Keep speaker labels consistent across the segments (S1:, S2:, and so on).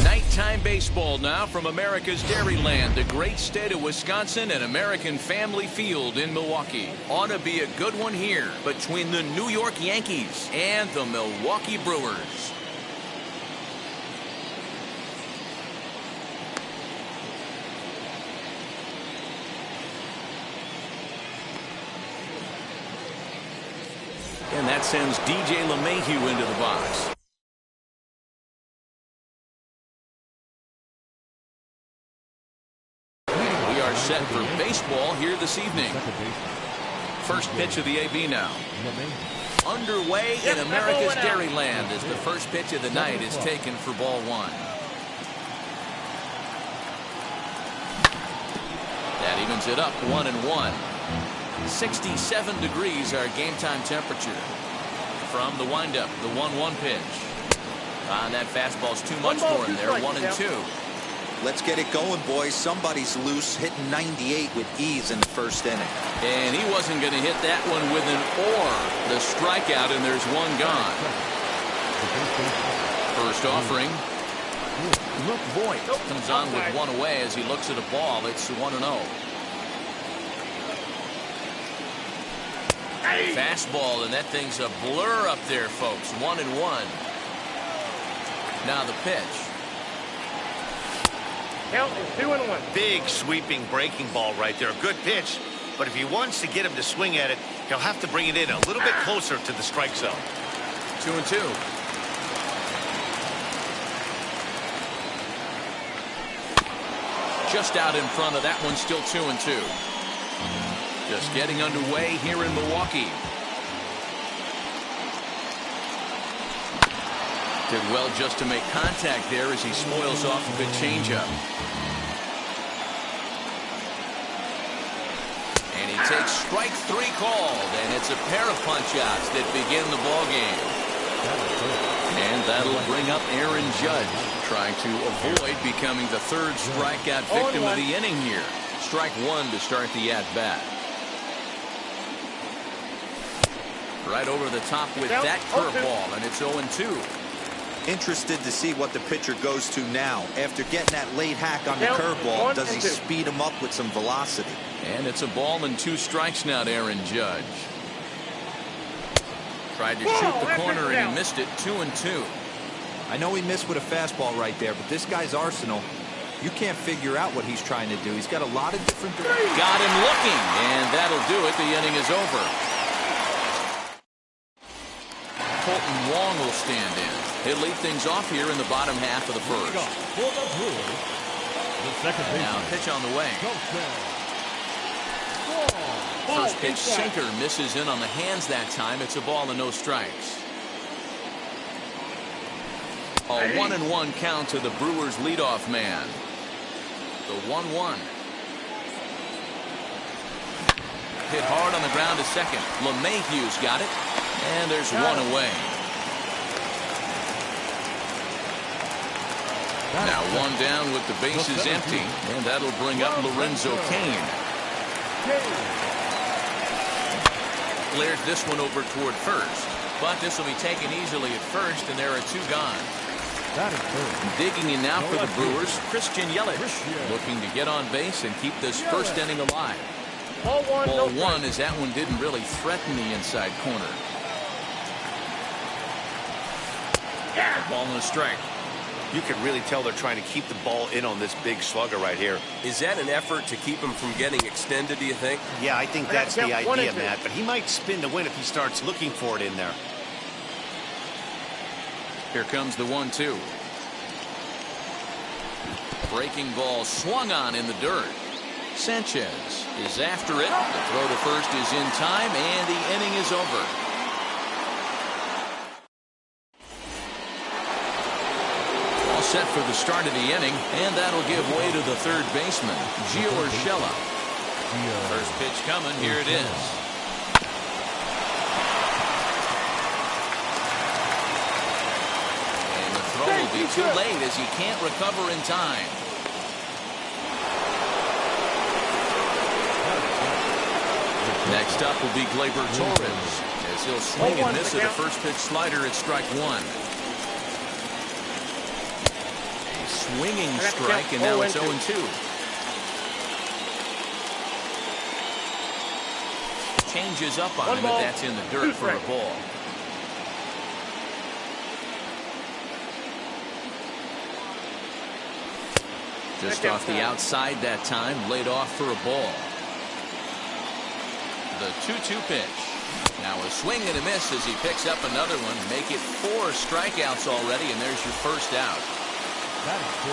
S1: Nighttime baseball now from America's Dairyland, the great state of Wisconsin, and American Family Field in Milwaukee. Ought to be a good one here between the New York Yankees and the Milwaukee Brewers. And that sends DJ LeMahieu into the box. Set for baseball here this evening. First pitch of the AB now. Underway in America's Dairyland as the first pitch of the night is taken for ball one. That evens it up 1-1. 67 degrees our game time temperature. From the windup, the 1-1 pitch. That fastball's too much for him there. 1-2.
S2: Let's get it going, boys. Somebody's loose, hitting 98 with ease in the first inning.
S1: And he wasn't going to hit that one with an or. The strikeout, and there's one gone. First offering. Luke Voigt comes on with one away as he looks at a ball. It's 1-0. Fastball, and that thing's a blur up there, folks. 1-1. Now the pitch.
S3: Count is 2-1.
S4: Big sweeping breaking ball right there. A good pitch, but if he wants to get him to swing at it, he'll have to bring it in a little bit closer to the strike zone.
S1: 2-2. Just out in front of that one, still 2-2. Just getting underway here in Milwaukee. Did well just to make contact there as he spoils off a good changeup. And he takes strike three called, and it's a pair of punch-outs that begin the ball game. And that'll bring up Aaron Judge, trying to avoid becoming the third strikeout victim of the inning here. Strike one to start the at-bat. Right over the top with that curveball, and it's 0-2.
S2: Interested to see what the pitcher goes to now. After getting that late hack on the curveball, does he speed him up with some velocity?
S1: And it's a ball and 2 strikes now to Aaron Judge. Tried to shoot the corner and he missed it. 2-2.
S2: I know he missed with a fastball right there, but this guy's arsenal, you can't figure out what he's trying to do. He's got a lot of different directions.
S1: Got him looking, and that'll do it. The inning is over. Colton Wong will stand in. He'll lead things off here in the bottom half of the first. Now pitch on the way. First pitch sinker misses in on the hands that time. It's a ball and no strikes. A 1-1 count to the Brewers leadoff man. The 1-1. Hit hard on the ground to second. LeMahieu's got it. And there's one away. Now one down with the bases empty. And that'll bring up Lorenzo Cain. Flares this one over toward first. But this will be taken easily at first, and there are 2 gone. Digging in now for the Brewers, Christian Yelich, looking to get on base and keep this first inning alive. Ball one as that one didn't really threaten the inside corner. Ball and a strike.
S4: You can really tell they're trying to keep the ball in on this big slugger right here.
S5: Is that an effort to keep him from getting extended, do you think?
S4: Yeah, I think that's the idea, Matt. But he might spin to win if he starts looking for it in there.
S1: Here comes the 1-2. Breaking ball swung on in the dirt. Sanchez is after it. The throw to first is in time, and the inning is over. All set for the start of the inning, and that'll give way to the third baseman, Gio Urshela. First pitch coming. Here it is. And the throw will be too late as he can't recover in time. Next up will be Gleyber Torres, as he'll swing and miss at a first pitch slider at strike one. A swinging strike, and now it's 0-2. Changes up on him, but that's in the dirt for a ball. Just off the outside that time, laid off for a ball. The 2-2 pitch. Now a swing and a miss as he picks up another one. Make it 4 strikeouts already, and there's your first out.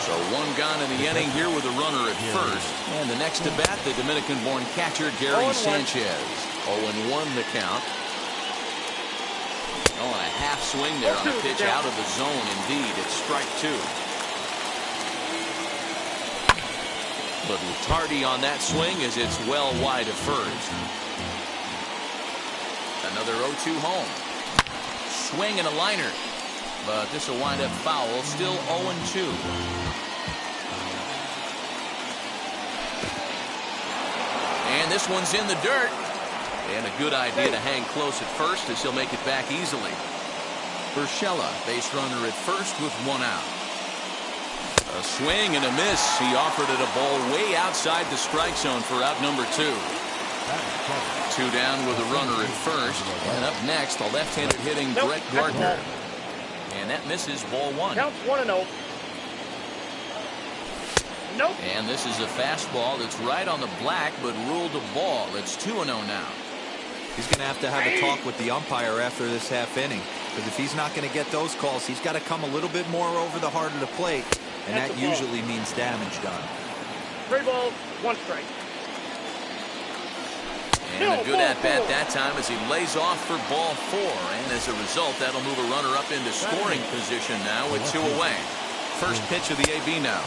S1: So one gone in the inning here with a runner at first. And the next to bat, the Dominican-born catcher, Gary Sanchez. 0-1 the count. Oh, and a half swing there on a pitch out of the zone. Indeed, it's strike 2. But tardy on that swing as it's well wide of first. Another 0-2 home. Swing and a liner. But this will wind up foul. Still 0-2. And this one's in the dirt. And a good idea to hang close at first as he'll make it back easily. Urshela, base runner at first with 1 out. A swing and a miss. He offered it a ball way outside the strike zone for out number 2. 2 down with a runner at first. And up next, the left-handed hitting Brett Gardner. And that misses ball 1.
S3: Counts 1-0. Nope.
S1: And this is a fastball that's right on the black, but ruled a ball. It's 2-0 now.
S2: He's going to have a talk with the umpire after this half inning. Because if he's not going to get those calls, he's got to come a little bit more over the heart of the plate. And that usually means damage done.
S3: 3 balls, 1 strike.
S1: And a good at-bat that time as he lays off for ball 4. And as a result, that'll move a runner up into scoring position now with 2 away. First pitch of the AB now.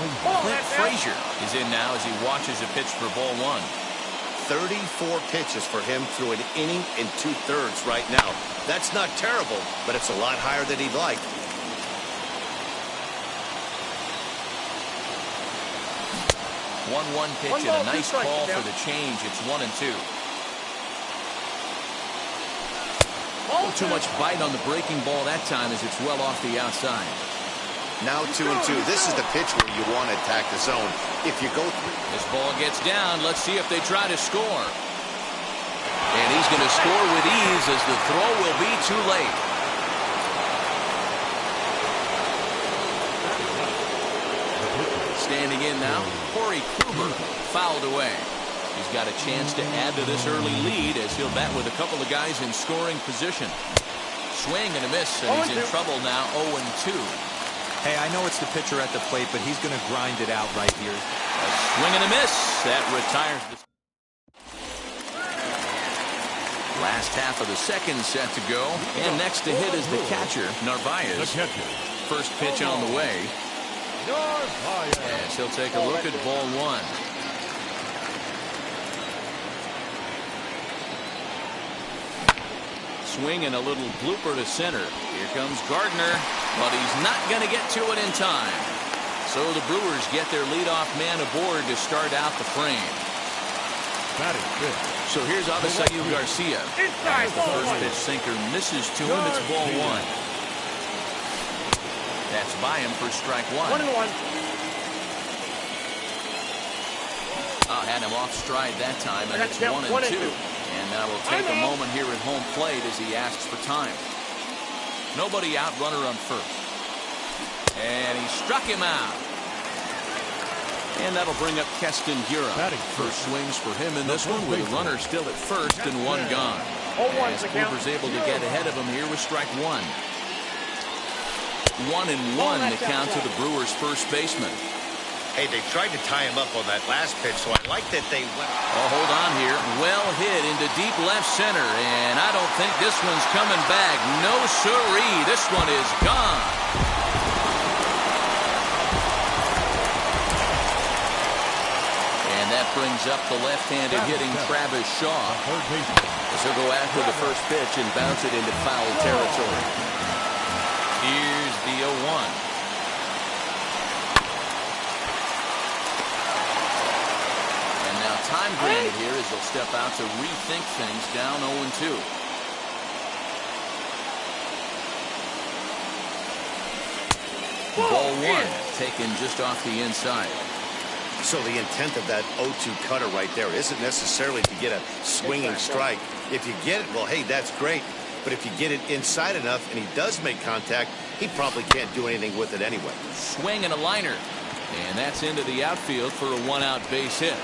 S1: Clint Frazier is in now as he watches a pitch for ball 1.
S4: 34 pitches for him through an inning and 2/3 right now. That's not terrible, but it's a lot higher than he'd like.
S1: 1-1 pitch and a nice call for the change. It's 1-2. Too much bite on the breaking ball that time as it's well off the outside.
S4: Now 2-2. This is the pitch where you want to attack the zone. If you go through.
S1: This ball gets down. Let's see if they try to score. And he's going to score with ease as the throw will be too late. Standing in now, Corey Kluber fouled away. He's got a chance to add to this early lead as he'll bat with a couple of guys in scoring position. Swing and a miss, and he's in trouble now, 0-2.
S2: Hey, I know it's the pitcher at the plate, but he's going to grind it out right here.
S1: A swing and a miss. That retires the last half of the second set to go. And next to hit is the catcher, Narvaez. First pitch on the way. As he'll take a look at ball 1. Swing and a little blooper to center. Here comes Gardner, but he's not going to get to it in time. So the Brewers get their leadoff man aboard to start out the frame. So here's Avisaíl Garcia. As the first pitch sinker misses to him, it's ball 1. That's by him for strike 1.
S3: 1-1.
S1: Had him off stride that time, and it's 1-2. And now we'll take a moment here at home plate as he asks for time. Nobody out, runner on first. And he struck him out. And that'll bring up Keston Hiura. First swings for him in this one with a runner still at first and 1 gone. As Kluber's able to get ahead of him here with strike 1. 1-1 the count to the Brewers' first baseman.
S4: Hey, they tried to tie him up on that last pitch, so I like that they went.
S1: Oh, hold on here. Well hit into deep left center, and I don't think this one's coming back. No siree. This one is gone. And that brings up the left-handed hitting Travis Shaw. As he'll go after the first pitch and bounce it into foul territory. Here's the 0-1. Time granted here as they'll step out to rethink things down 0-2. Ball one taken just off the inside.
S4: So the intent of that 0-2 cutter right there isn't necessarily to get a swinging strike. If you get it, well, hey, that's great. But if you get it inside enough and he does make contact, he probably can't do anything with it anyway.
S1: Swing and a liner. And that's into the outfield for a one-out base hit.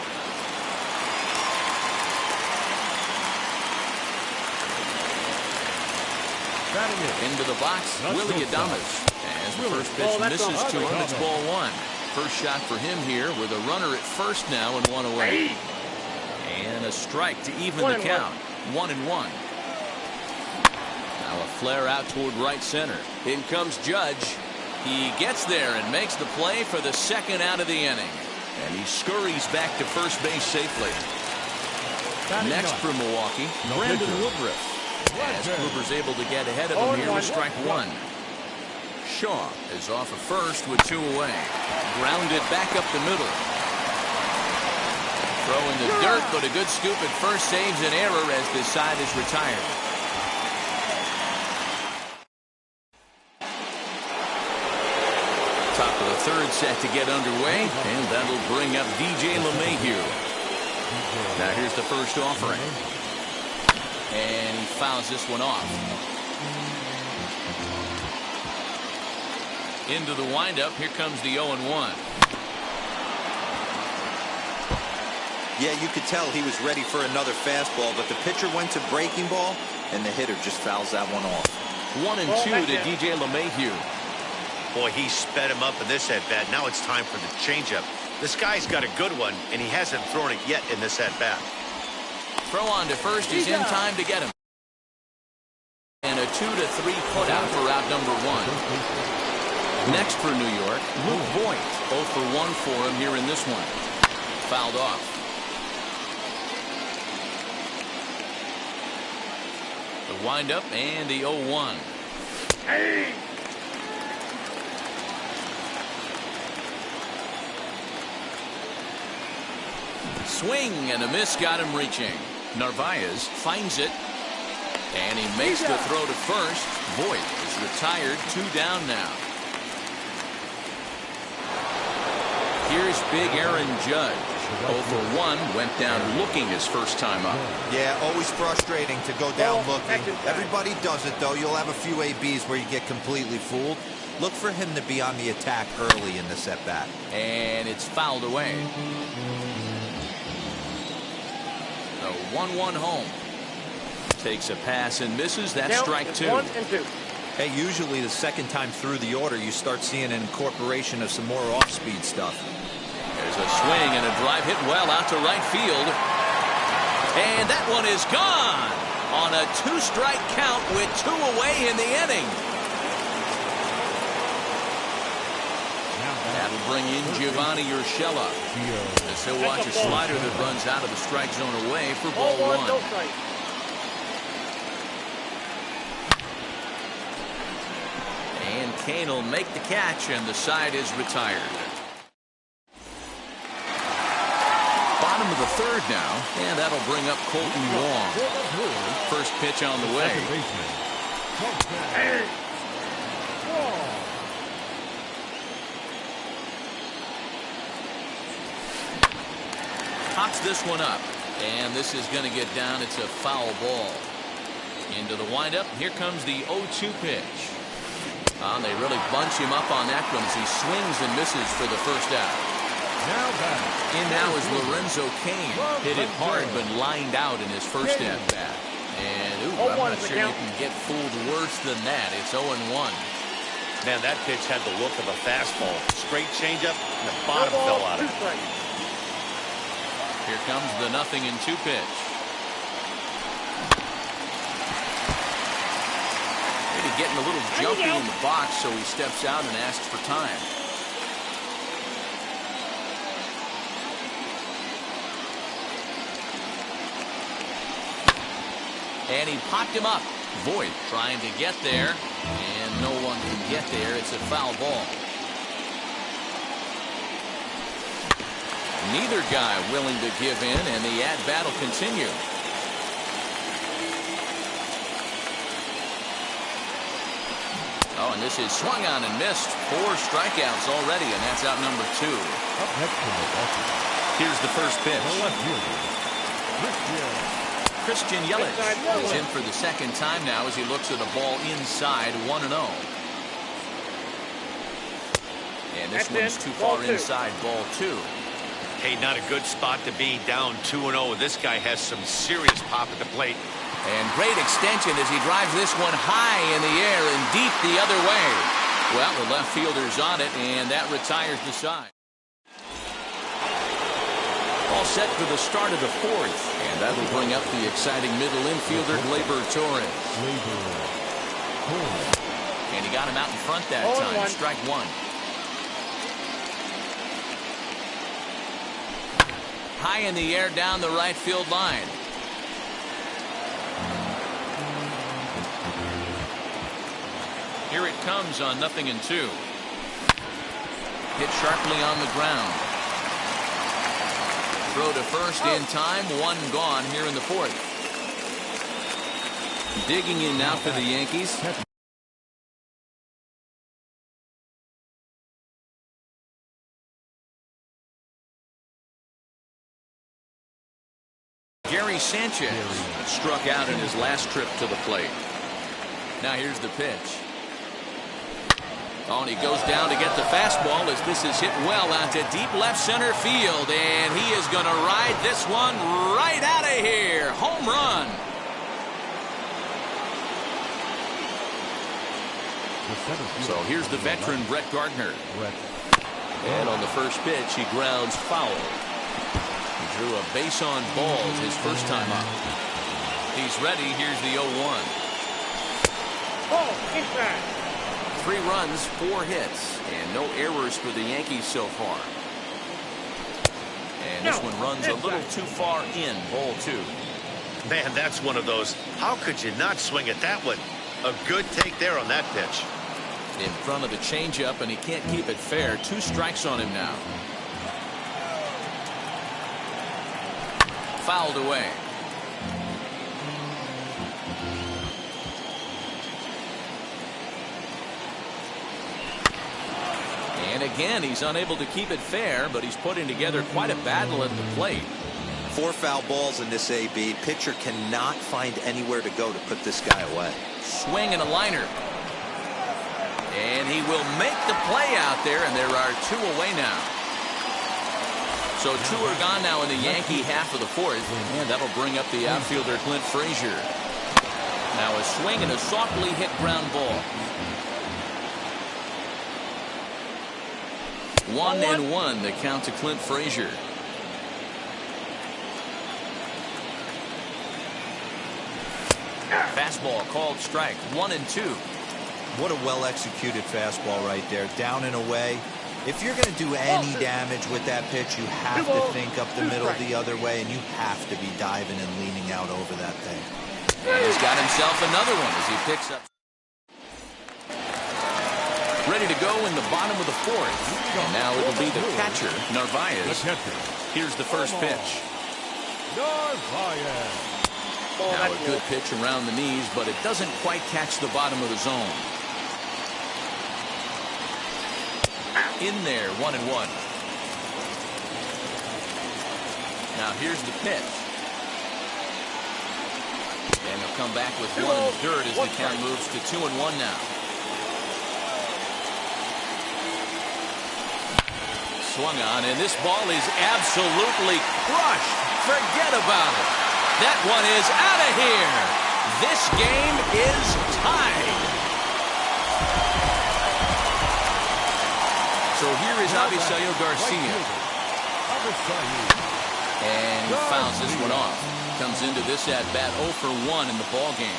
S1: Into the box, Willie Adames. As the first pitch misses to him, it's ball one. First shot for him here with a runner at first now and one away. And a strike to even the count. 1-1. Now a flare out toward right center. In comes Judge. He gets there and makes the play for the second out of the inning. And he scurries back to first base safely. Next for Milwaukee, Brandon Woodruff. As Kluber's able to get ahead of him here with strike one. Shaw is off of first with two away. Grounded back up the middle. Throw in the dirt, but a good scoop at first saves an error as this side is retired. Top of the third set to get underway, and that'll bring up DJ LeMahieu. Now here's the first offering. And he fouls this one off. Into the windup. Here comes the 0-1.
S2: Yeah, you could tell he was ready for another fastball, but the pitcher went to breaking ball, and the hitter just fouls that one off.
S1: 1-2 to DJ LeMahieu.
S4: Boy, he sped him up in this at-bat. Now it's time for the changeup. This guy's got a good one, and he hasn't thrown it yet in this at-bat.
S1: Throw on to first. He's in time to get him. And a 2-3 putout for out number one. Next for New York, Luke Voigt. 0 for 1 for him here in this one. Fouled off. The windup and the 0-1.
S3: Hey!
S1: Swing and a miss got him reaching. Narvaez finds it. And he makes the throw to first. Voigt is retired. 2 down now. Here's big Aaron Judge. 0 for 1. Went down looking his first time up.
S2: Yeah, always frustrating to go down looking. Everybody does it, though. You'll have a few ABs where you get completely fooled. Look for him to be on the attack early in this at-bat.
S1: And it's fouled away. The 1-1 home. Takes a pass and misses. That's strike 2.
S3: 1 and 2.
S2: Hey, usually the second time through the order, you start seeing an incorporation of some more off-speed stuff.
S1: There's a swing and a drive hit well out to right field. And that one is gone on a 2-strike count with 2 away in the inning. That'll bring in Giovanni Urshela. As he'll watch a slider that runs out of the strike zone away for ball 1.
S3: No strike.
S1: And Kane will make the catch, and the side is retired. Bottom of the third now, and that'll bring up Colton Wong. First pitch on the way. Pops this one up, and this is going to get down. It's a foul ball. Into the windup. Here comes the 0-2 pitch. They really bunch him up on that one as he swings and misses for the first out. In now is Lorenzo Cain. Hit it hard, but lined out in his first at-bat. And I'm not sure you can get fooled worse than that. It's 0-1.
S4: Man, that pitch had the look of a fastball. Straight changeup, and the bottom fell out of it.
S1: Here comes the 0-2 pitch. Maybe getting a little jumpy in the box, so he steps out and asks for time. And he popped him up. Voit trying to get there, and no one can get there. It's a foul ball. Neither guy willing to give in, and the at-bat will continue. Oh, and this is swung on and missed. 4 strikeouts already, and that's out number 2. Here's the first pitch. Christian Yelich is in for the second time now as he looks at a ball inside 1-0. And this one's too far inside, ball 2.
S4: Hey, not a good spot to be, down 2-0. This guy has some serious pop at the plate.
S1: And great extension as he drives this one high in the air and deep the other way. Well, the left fielder's on it, and that retires the side. All set for the start of the 4th, and that'll bring up the exciting middle infielder, Gleyber Torres. And he got him out in front that time. Strike 1. High in the air down the right field line. Here it comes on 0-2. Hit sharply on the ground. Throw to first in time. 1 gone here in the 4th. Digging in now for the Yankees. Gary Sanchez struck out in his last trip to the plate. Now here's the pitch. Oh, and he goes down to get the fastball as this is hit well out to deep left center field. And he is going to ride this one right out of here. Home run. So here's the veteran Brett Gardner. And on the first pitch, he grounds foul. He drew a base on balls his first time up. He's ready. Here's the 0-1.
S3: Oh, inside.
S1: 3 runs, 4 hits, and no errors for the Yankees so far. And this one runs a little too far in, ball 2.
S4: Man, that's one of those. How could you not swing at that one? A good take there on that pitch.
S1: In front of the changeup, and he can't keep it fair. 2 strikes on him now. Fouled away. And again, he's unable to keep it fair, but he's putting together quite a battle at the plate.
S2: 4 foul balls in this AB. Pitcher cannot find anywhere to go to put this guy away.
S1: Swing and a liner. And he will make the play out there, and there are 2 away now. So 2 are gone now in the Yankee half of the 4th, and that'll bring up the outfielder Clint Frazier. Now a swing and a softly hit ground ball. 1-1, the count to Clint Frazier. Fastball called strike. 1-2.
S2: What a well-executed fastball right there. Down and away. If you're going to do any damage with that pitch, you have to think up the middle the other way, and you have to be diving and leaning out over that thing.
S1: And he's got himself another one as he picks up. Ready to go in the bottom of the 4th. And now it'll be the catcher, Narvaez. Here's the first pitch. Now a good pitch around the knees, but it doesn't quite catch the bottom of the zone. In there, 1-1. Now here's the pitch. And he'll come back with 1 1/3 as the count moves to 2-1 now. Swung on, and this ball is absolutely crushed. Forget about it. That one is out of here. This game is tied. So here is Avisail Garcia. And he fouls this one off. Comes into this at-bat 0 for 1 in the ball game.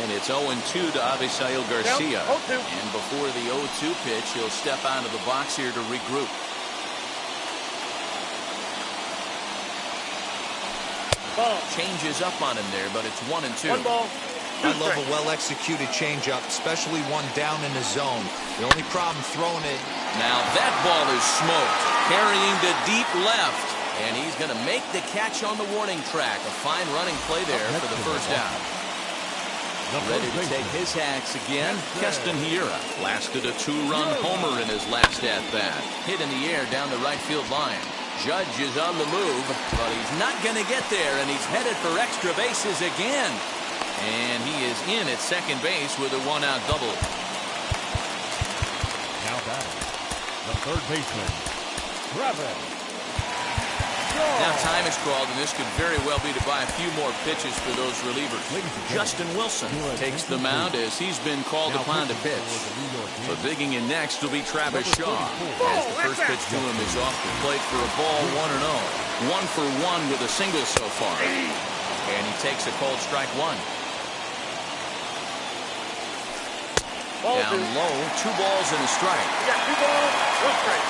S1: And it's 0-2 to Avisail Garcia. And before the 0-2 pitch, he'll step out of the box here to regroup. Changes up on him there, but it's 1-2.
S3: 1 ball.
S2: I love a well-executed changeup, especially one down in the zone. The only problem throwing it.
S1: Now that ball is smoked, carrying to deep left. And he's going to make the catch on the warning track. A fine running play there for the first out. Ready to take his hacks again. Keston Hiura blasted a 2-run homer in his last at-bat. Hit in the air down the right field line. Judge is on the move, but he's not going to get there, and he's headed for extra bases again. And he is in at second base with a 1-out double.
S3: Now batting, the third baseman, Travis.
S1: Now time is called, and this could very well be to buy a few more pitches for those relievers. Justin Wilson takes the mound as he's been called upon to pitch. So digging in next will be Travis Shaw. As the first pitch to him is off the plate for a ball 1-0. 1 for 1 with a single so far. And he takes a called strike 1. Down low, 2 balls and a strike.
S3: You got 2 balls, 1 strike.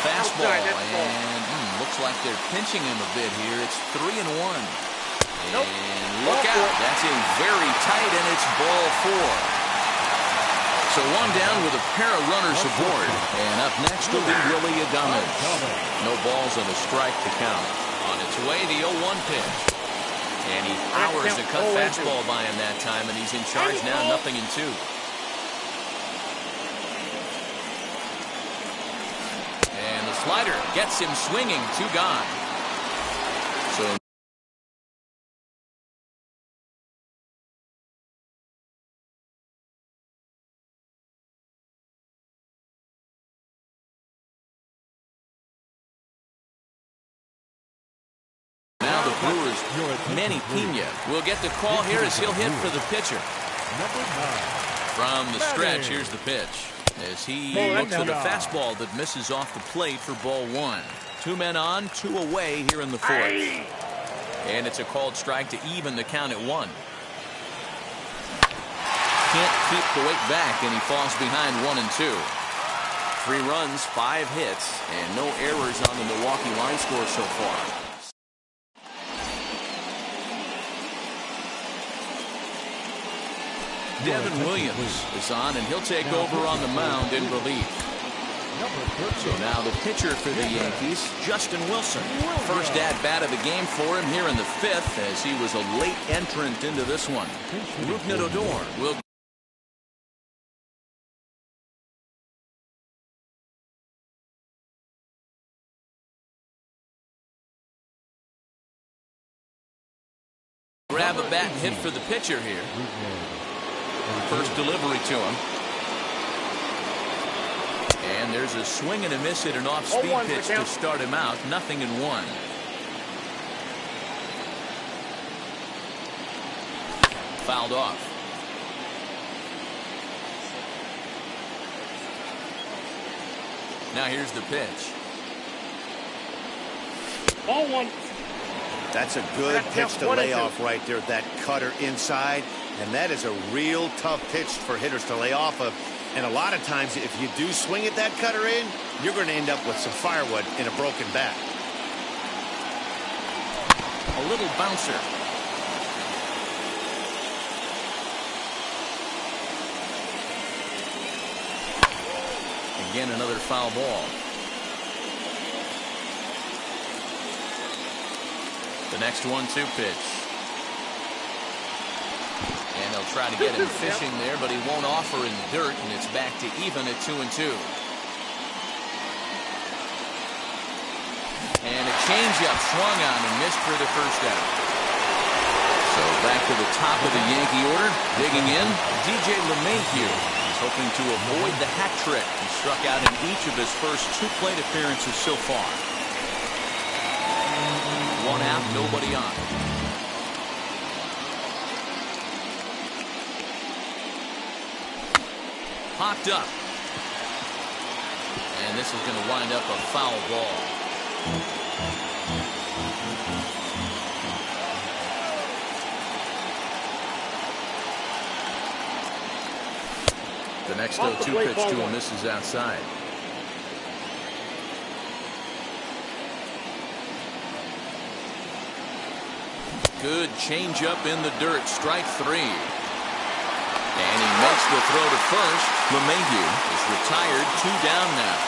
S1: Fastball, and looks like they're pinching him a bit here. It's 3-1. And look out, that's in very tight, and it's ball 4. So 1 down with a pair of runners aboard. And up next will be Willie Adames. No balls and a strike to count. On its way, the 0-1 pitch. And he powers the cut fastball by him that time, and he's in charge now, 0-2. And the slider gets him swinging, 2 gone. So Manny Pena will get the call here as he'll hit for the pitcher. From the stretch, here's the pitch. As he looks at a fastball that misses off the plate for ball 1. 2 men on, 2 away here in the 4th. And it's a called strike to even the count at 1. Can't keep the weight back, and he falls behind 1-2. 3 runs, 5 hits, and no errors on the Milwaukee line score so far. Devin Williams is on, and he'll take over on the mound in relief. So now the pitcher for the Yankees, Justin Wilson. First at-bat of the game for him here in the 5th, as he was a late entrant into this one. Rougned Odor will grab a bat and hit for the pitcher here. First delivery to him. And there's a swing and a miss at an off-speed pitch to start him out. 0-1. Fouled off. Now here's the pitch.
S3: Ball 1.
S4: That's a good pitch to lay off right there. That cutter inside. And that is a real tough pitch for hitters to lay off of. And a lot of times, if you do swing at that cutter in, you're going to end up with some firewood in a broken bat.
S1: A little bouncer. Again, another foul ball. The next 1-2 pitch. And they'll try to get him fishing there, but he won't offer in the dirt, and it's back to even at 2-2. And a changeup swung on and missed for the first out. So back to the top of the Yankee order, digging in, DJ LeMahieu. He's hoping to avoid the hat trick. He struck out in each of his first 2 plate appearances so far. 1 out, nobody on. popped up. And this is going to wind up a foul ball. The next 0-2 pitch to him misses outside. Good changeup in the dirt. Strike 3. And he makes the throw to first. LeMahieu is retired. 2 down now.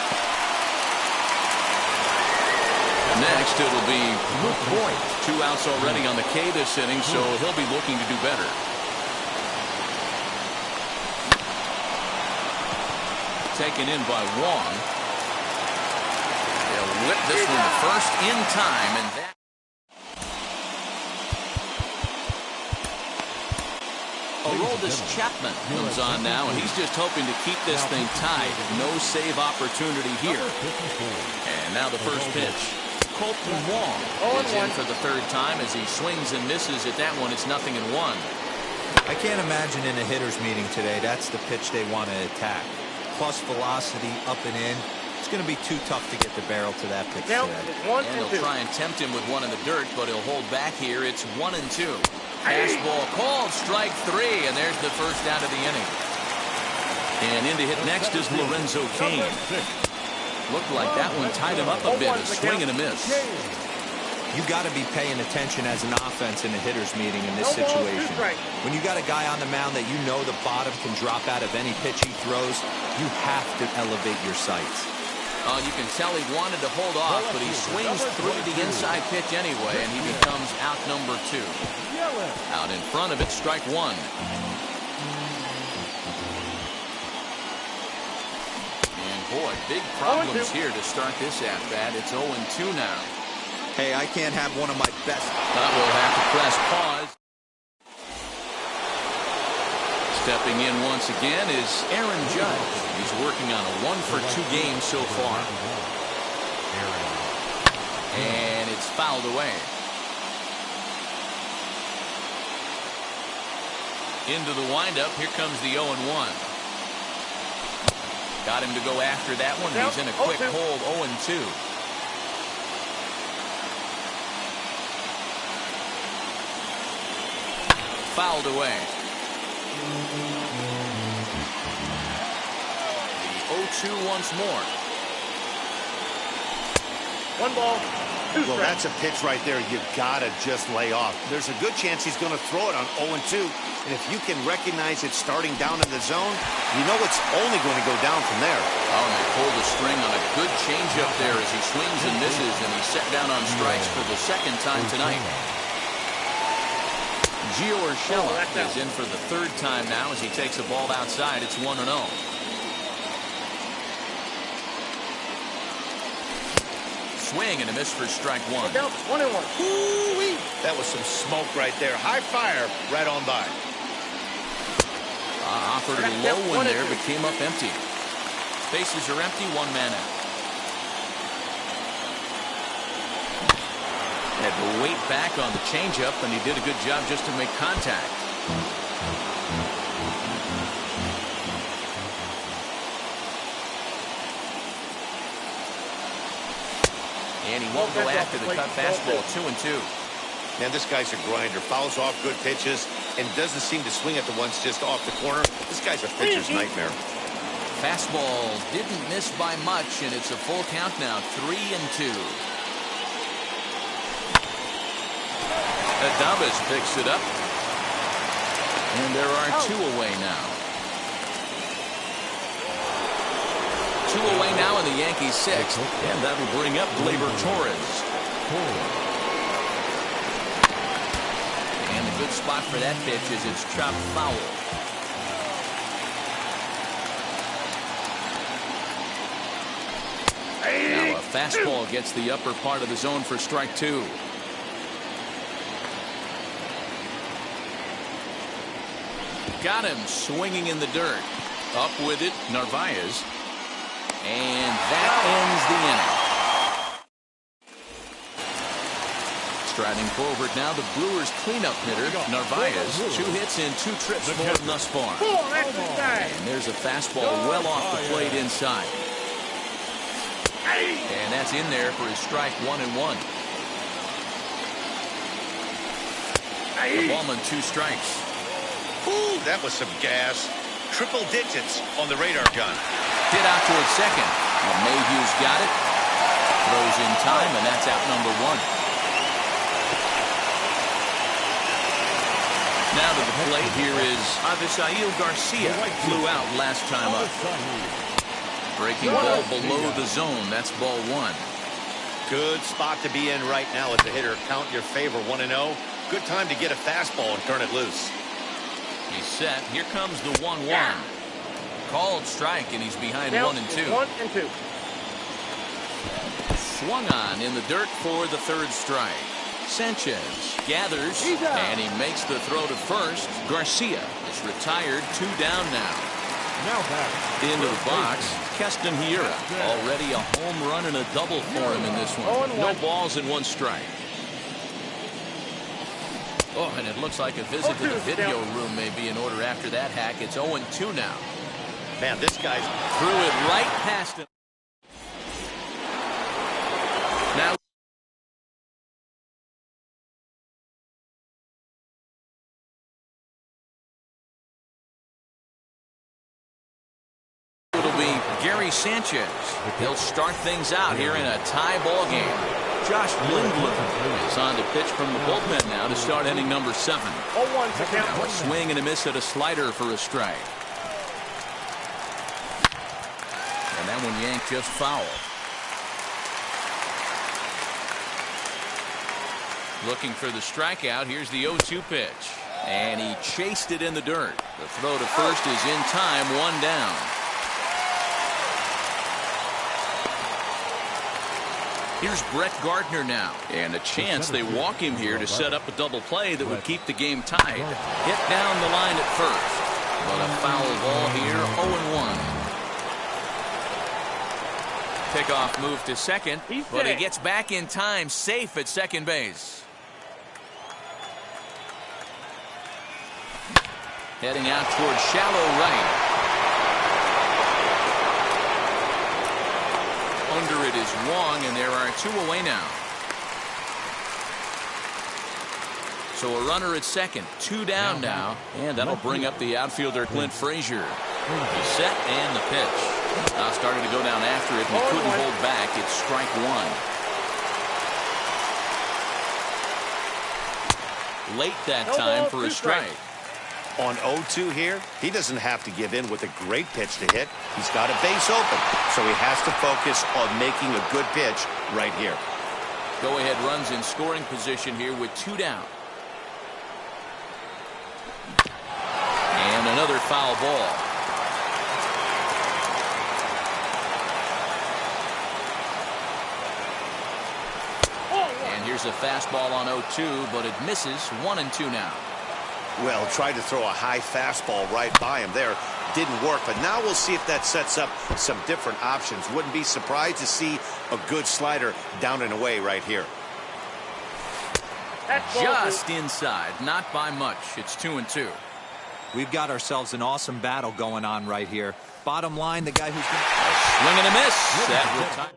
S1: Next, it'll be Luke Boyd. 2 outs already on the K this inning, so he'll be looking to do better. Taken in by Wong. They'll whip this one to first in time, and that. Aroldis Chapman comes on now, and he's just hoping to keep this thing tied. No save opportunity here. And now the first pitch. Colton Wong is in for the 3rd time as he swings and misses at that one. It's 0-1.
S2: I can't imagine in a hitter's meeting today that's the pitch they want to attack. Plus velocity up and in. It's going to be too tough to get the barrel to that pitch today.
S1: And they'll try and tempt him with one in the dirt, but he'll hold back here. It's 1-2. Fastball called, strike 3, and there's the first out of the inning. And in to hit next is Lorenzo Cain. Looked like that one tied him up a bit, a swing and a miss.
S2: You got to be paying attention as an offense in a hitter's meeting in this situation. When you got a guy on the mound that you know the bottom can drop out of any pitch he throws, you have to elevate your sights.
S1: You can tell he wanted to hold off, but he swings through the inside pitch anyway, and he becomes out number 2. Out in front of it, strike 1. And boy, big problems here to start this at-bat. It's 0-2 now.
S2: Hey, I can't have one of my best.
S1: But we'll have to press pause. Stepping in once again is Aaron Judge. He's working on a 1-for-2 game so far. And it's fouled away. Into the windup. Here comes the 0-1. Got him to go after that one. He's in a quick hold. 0-2. Fouled away. The 0-2 once more.
S4: 1 ball. Well, that's a pitch right there you've got to just lay off. There's a good chance he's going to throw it on 0-2. And if you can recognize it starting down in the zone, you know it's only going to go down from there.
S1: Oh, and they pulled the string on a good changeup there as he swings and misses, and he's set down on strikes for the 2nd time tonight. Gio Urshela is in for the 3rd time now as he takes a ball outside. It's 1-0. Swing and a miss for strike 1.
S4: 1-1. Ooh-wee. That was some smoke right there. High fire right on by.
S1: Offered a low one there, but came up empty. Bases are empty, 1 man out. Had to wait back on the changeup, and he did a good job just to make contact. And he won't go after the cut fastball. 2-2.
S4: Man, this guy's a grinder. Fouls off good pitches and doesn't seem to swing at the ones just off the corner. This guy's a pitcher's nightmare.
S1: Fastball didn't miss by much, and it's a full count now. 3-2. Adames picks it up. And there are 2 away now. 2 away now in the Yankees 6th. And that'll bring up Gleyber Torres. And the good spot for that pitch is it's chopped foul. Now a fastball gets the upper part of the zone for strike 2. Got him swinging in the dirt. Up with it, Narvaez. And that ends the inning. Striding forward now, the Brewers cleanup hitter, Narvaez. 2 hits in 2 trips for him thus far. And there's a fastball well off the plate inside. And that's in there for his strike 1-1. The ballman 2 strikes.
S4: Ooh, that was some gas. Triple digits on the radar gun.
S1: Hit out towards second. Well, Mayhew's got it. Throws in time, and that's out number 1. Now to the plate, here is Avisail Garcia. Flew out last time up. Breaking ball below the zone. That's ball 1.
S4: Good spot to be in right now as the hitter. Count your favor 1-0. Good time to get a fastball and turn it loose.
S1: He's set. Here comes the 1-1. Called strike, and he's behind 1-2.
S6: 1-2.
S1: Swung on in the dirt for the 3rd strike. Sanchez gathers, and he makes the throw to first. Garcia is retired. 2 down now.
S3: Now back
S1: into the box, Keston Hiura. Already a home run and a double for him in this one. No balls and 1 strike. Oh, and it looks like a visit to the video room may be in order after that hack. It's 0-2 now.
S4: Man, this guy's
S1: threw it right past him. Now it'll be Gary Sanchez. He'll start things out here in a tie ball game. Josh Lindblom is on to pitch from the bullpen now to start inning number 7.
S6: 0-1 to count.
S1: Now a swing and a miss at a slider for a strike. And that one yanked just foul. Looking for the strikeout. Here's the 0-2 pitch. And he chased it in the dirt. The throw to first is in time. 1 down. Here's Brett Gardner now. And a chance they walk him here to set up a double play that would keep the game tied. Hit down the line at first. But a foul ball here. 0-1. Pickoff move to second. But he gets back in time. Safe at second base. Heading out towards shallow right. Under it is Wong, and there are 2 away now. So a runner at second, 2 down now, and that'll bring up the outfielder Clint Frazier. The set and the pitch. Now starting to go down after it, and he couldn't hold back. It's strike 1. Late that time for a strike.
S4: On 0-2 here, he doesn't have to give in with a great pitch to hit. He's got a base open, so he has to focus on making a good pitch right here.
S1: Go-ahead runs in scoring position here with 2 down. And another foul ball. And here's a fastball on 0-2, but it misses. 1-2 now.
S4: Well, tried to throw a high fastball right by him there. Didn't work, but now we'll see if that sets up some different options. Wouldn't be surprised to see a good slider down and away right here.
S1: Just inside, not by much. It's 2-2.
S2: We've got ourselves an awesome battle going on right here. Bottom line, the guy who's going
S1: swing and a miss. That will tie.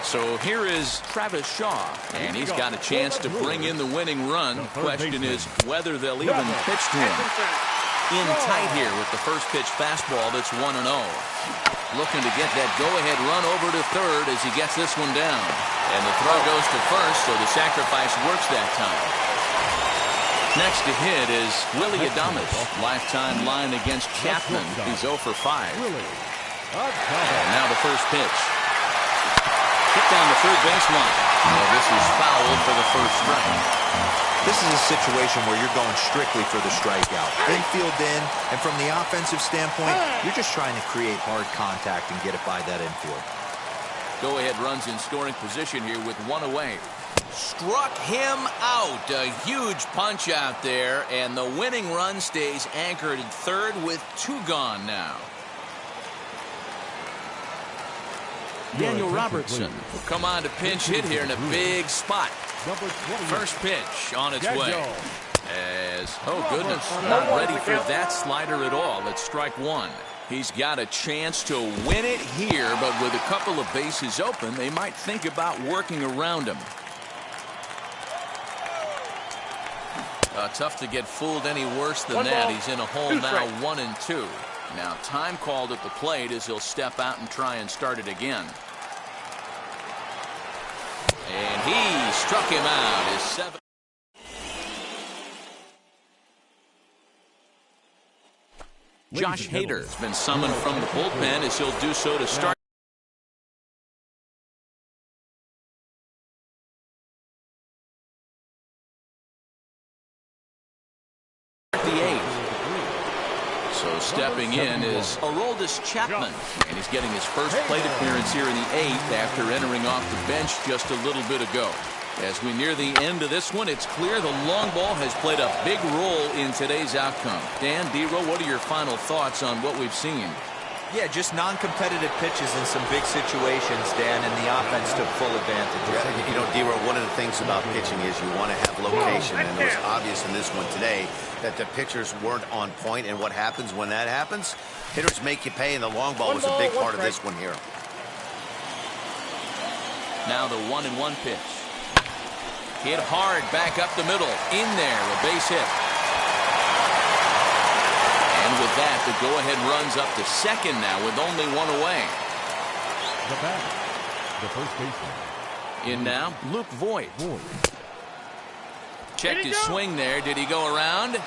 S1: So here is Travis Shaw, and he's got a chance to bring in the winning run. The question is whether they'll even pitch to him. In tight here with the first pitch fastball that's 1-0. Looking to get that go-ahead run over to third as he gets this one down. And the throw goes to first, so the sacrifice works that time. Next to hit is Willie Adames. Lifetime line against Chapman. He's 0 for 5. And now the first pitch. Hit down the third baseline. Well, this is foul for the first strike.
S2: This is a situation where you're going strictly for the strikeout. Infield in, and from the offensive standpoint, you're just trying to create hard contact and get it by that infield.
S1: Go-ahead runs in scoring position here with 1 away. Struck him out. A huge punch out there, and the winning run stays anchored at third with 2 gone now. Daniel Robertson will come on to pinch hit here in a big spot. First pitch on its way. As, oh goodness, not ready for that slider at all. It's strike one. He's got a chance to win it here, but with a couple of bases open, they might think about working around him. Tough to get fooled any worse than that. He's in a hole now, 1-2. Now time called at the plate as he'll step out and try and start it again. And he struck him out. His 7th. Josh Hader has been summoned from the bullpen as he'll do so to start the 8th. So stepping in is Aroldis Chapman, and he's getting his first plate appearance here in the 8th after entering off the bench just a little bit ago. As we near the end of this one, it's clear the long ball has played a big role in today's outcome. Dan, D-Row, what are your final thoughts on what we've seen?
S2: Yeah, just non-competitive pitches in some big situations, Dan, and the offense took full advantage.
S4: Yeah, you know, D-Row, one of the things about pitching is you want to have location, and it was obvious in this one today that the pitchers weren't on point, and what happens when that happens? Hitters make you pay, and the long ball was a big part of this one here. Now the 1-1 pitch. Hit hard back up the middle. In there, a base hit. And with that, the go-ahead runs up to second now with only one away.
S3: The batter, the first baseman.
S1: In now, Luke Voigt. Checked his swing there. Did he go around?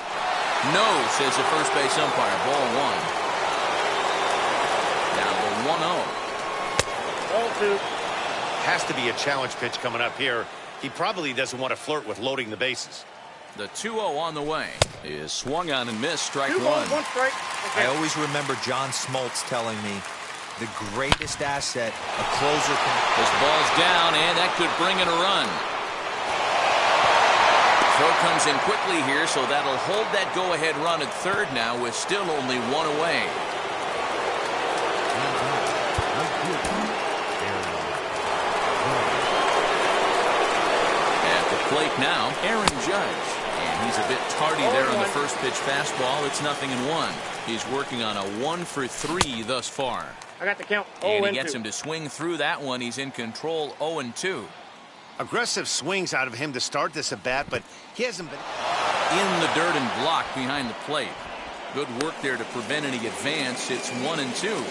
S1: No, says the first base umpire. Ball one. Now the 1-0.
S4: 0-2. Has to be a challenge pitch coming up here. He probably doesn't want to flirt with loading the bases.
S1: The 2-0 on the way is swung on and missed. Strike one.
S2: Okay. I always remember John Smoltz telling me the greatest asset a closer can.
S1: This ball's down, and that could bring in a run. Throw comes in quickly here, so that'll hold that go-ahead run at third now with still only one away. Plate now, Aaron Judge, and he's a bit tardy there on the first pitch fastball. It's 0-1. He's working on a 1-for-3 thus far.
S6: I got the count.
S1: And he gets him to swing through that one. He's in control, 0-2.
S4: Aggressive swings out of him to start this at bat, but he hasn't been
S1: in the dirt and blocked behind the plate. Good work there to prevent any advance. It's 1-2.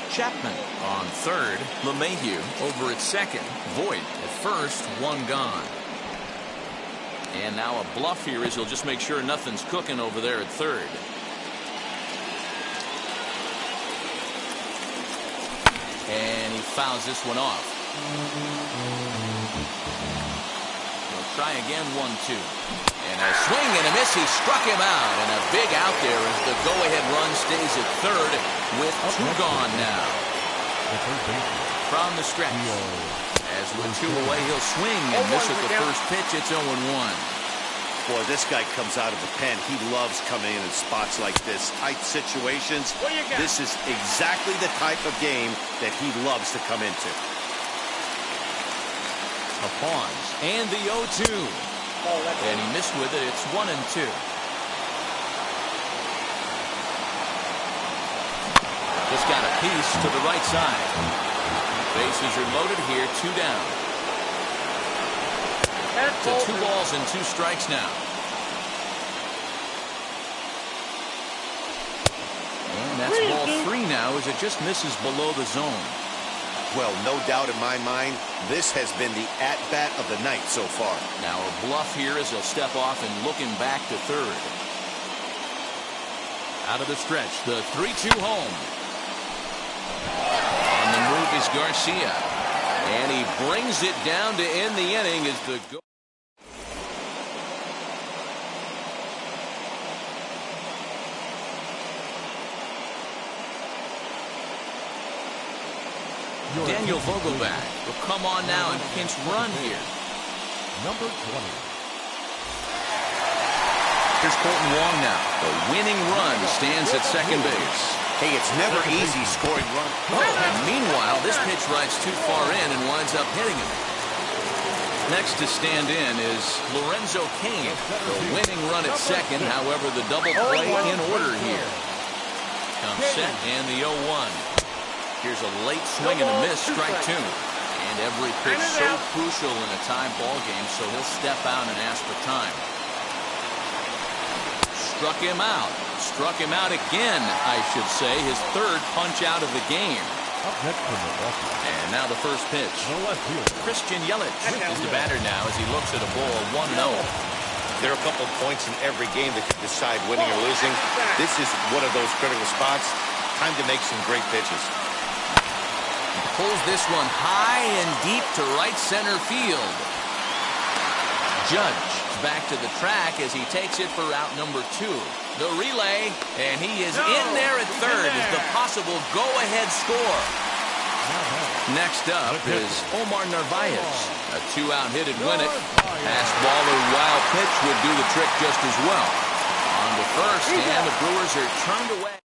S1: Chapman on third. LeMahieu over at second. Voigt at first. One gone. And now a bluff here as he'll just make sure nothing's cooking over there at third. And he fouls this one off. He'll try again, 1-2. And a swing and a miss. He struck him out. And a big out there as the go-ahead run stays at third with two gone now. From the stretch. As with two away, he'll swing and miss at the first pitch. It's 0-1.
S4: Boy, this guy comes out of the pen. He loves coming in spots like this, tight situations. This is exactly the type of game that he loves to come into.
S1: A pause. And the 0-2. And he missed with it. It's 1-2. Just got a piece to the right side. Bases are loaded here, two down. To 2 balls and 2 strikes now. And that's ball 3 now as it just misses below the zone.
S4: Well, no doubt in my mind, this has been the at-bat of the night so far.
S1: Now a bluff here as he'll step off and looking back to third. Out of the stretch, the 3-2 home. On the move is Garcia. And he brings it down to end the inning as the go. Daniel Vogelback will come on now and pinch run here.
S3: Number 20.
S1: Here's Colton Wong now. The winning run stands at second base.
S4: Hey, it's never easy scoring runs.
S1: And meanwhile, this pitch rides too far in and winds up hitting him. Next to stand in is Lorenzo Cain. The winning run at second, however, the double play in order here. Comes set and the 0-1. Here's a late swing and a miss, strike two. And every pitch so crucial in a tie ball game, so he'll step out and ask for time. Struck him out. Struck him out again, I should say. His third punch out of the game. And now the first pitch. Christian Yelich is the batter now as he looks at a ball 1-0.
S4: There are a couple points in every game that could decide winning or losing. This is one of those critical spots. Time to make some great pitches.
S1: Pulls this one high and deep to right center field. Judge back to the track as he takes it for out number 2. The relay, and he is in there at third as the possible go-ahead score. Next up is Omar Narvaez. A 2-out hit would win it. Fastball or wild pitch would do the trick just as well. On to first, and the Brewers are turned away.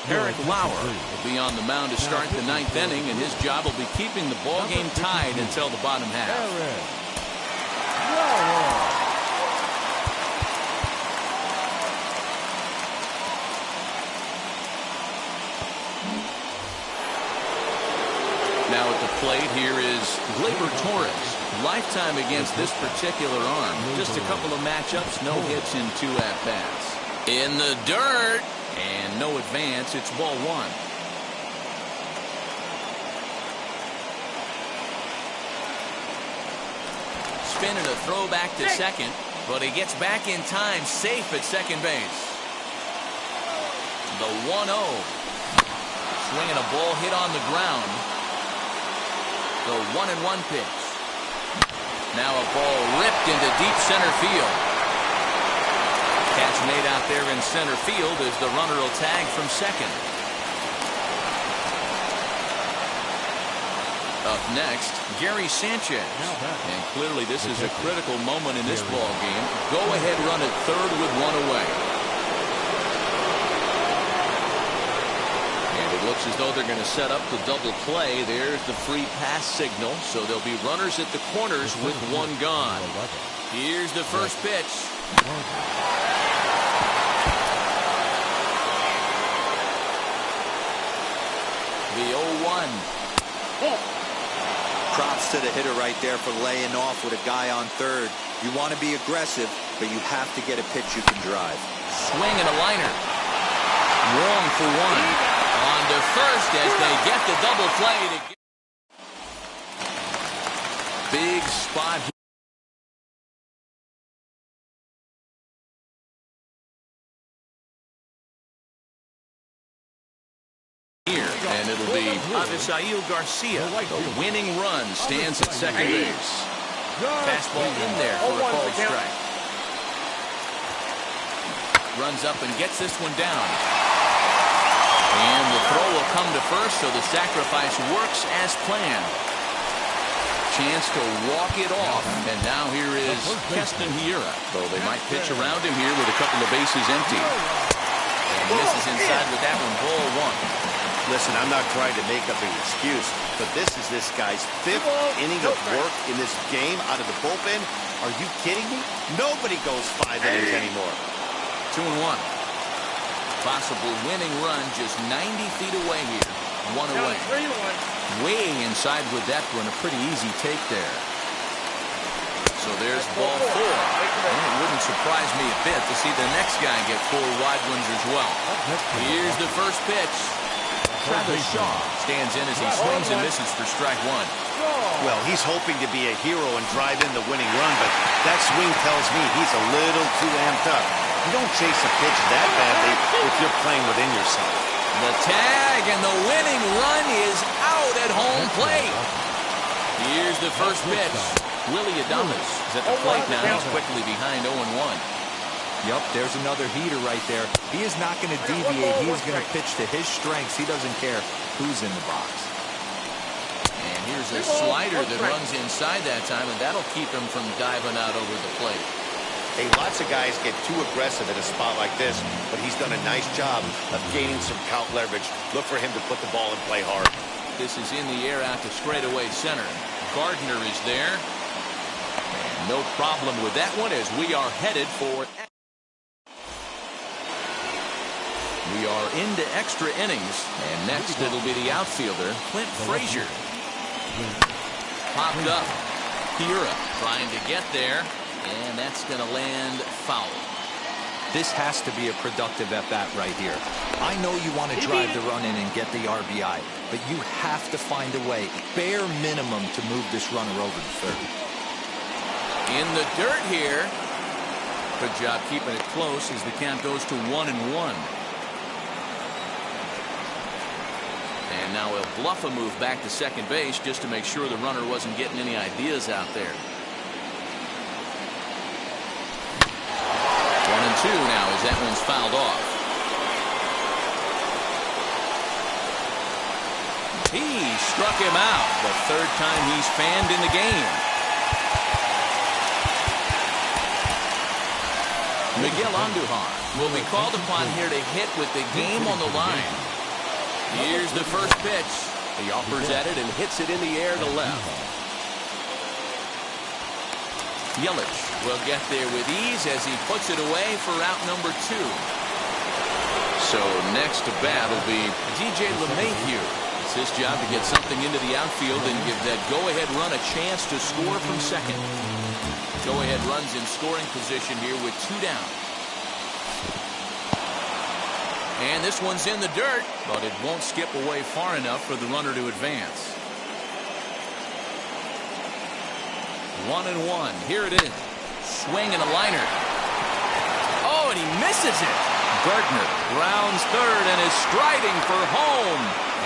S1: Eric Lauer will be on the mound to start the 9th inning, and his job will be keeping the ball game tied until the bottom half. Now at the plate here is Gleyber Torres. Lifetime against this particular arm. Just a couple of matchups, no hits in 2 at-bats. In the dirt. And no advance. It's ball 1. Spinning a throw back to second, but he gets back in time, safe at second base. The 1-0. Swinging a ball hit on the ground. The 1-1 pitch. Now a ball ripped into deep center field. Catch made out there in center field as the runner will tag from second. Up next, Gary Sanchez. And clearly this is a critical moment in this ball game. Go-ahead run at third with 1 away. And it looks as though they're going to set up the double play. There's the free pass signal. So there'll be runners at the corners with 1 gone. Here's the first pitch. The 0-1.
S2: Props to the hitter right there for laying off with a guy on third. You want to be aggressive, but you have to get a pitch you can drive.
S1: Swing and a liner. Wrong for 1. On to first as they get the double play. Big spot here. And it'll be Avisail Garcia. The winning run stands at second base. Fastball in there for a called strike. Runs up and gets this one down. And the throw will come to first, so the sacrifice works as planned. Chance to walk it off. And now here is Keston Hiura. Though they might pitch around him here with a couple of bases empty. And misses inside with that one, ball 1.
S4: Listen, I'm not trying to make up an excuse, but this is this guy's 5th inning of work in this game out of the bullpen. Are you kidding me? Nobody goes 5 innings anymore.
S1: 2-1. Possible winning run just 90 feet away here. 1 away. Way inside with that one. A pretty easy take there. So there's ball 4. And it wouldn't surprise me a bit to see the next guy get 4 wide ones as well. Here's the first pitch. Travis Shaw stands in as he swings and misses for strike 1.
S4: Well, he's hoping to be a hero and drive in the winning run, but that swing tells me he's a little too amped up. You don't chase a pitch that badly if you're playing within yourself.
S1: The tag and the winning run is out at home plate. Here's the first pitch. Willie Adames is at the plate now. He's quickly behind 0-1.
S2: Yup, there's another heater right there. He is not going to deviate. He's going to pitch to his strengths. He doesn't care who's in the box.
S1: And here's a slider that runs inside that time, and that'll keep him from diving out over the plate.
S4: Hey, lots of guys get too aggressive in a spot like this, but he's done a nice job of gaining some count leverage. Look for him to put the ball in play hard.
S1: This is in the air out to straightaway center. Gardner is there. And no problem with that one as we are headed for... We are into extra innings, and next it'll be the outfielder, Clint Frazier. Popped up. Hira trying to get there, and that's going to land foul.
S2: This has to be a productive at-bat right here. I know you want to drive the run in and get the RBI, but you have to find a way, bare minimum, to move this runner over to third.
S1: In the dirt here. Good job keeping it close as the count goes to 1-1. And now he'll bluff a move back to second base just to make sure the runner wasn't getting any ideas out there. 1-2 now as that one's fouled off. He struck him out the third time he's fanned in the game. Miguel Andujar will be called upon here to hit with the game on the line. Here's the first pitch. He offers at it and hits it in the air to left. Yelich will get there with ease as he puts it away for out number 2. So next to bat will be DJ LeMahieu. It's his job to get something into the outfield and give that go-ahead run a chance to score from second. Go-ahead runs in scoring position here with 2 down. And this one's in the dirt, but it won't skip away far enough for the runner to advance. 1-1. Here it is. Swing and a liner. Oh, and he misses it. Gardner rounds third and is striding for home.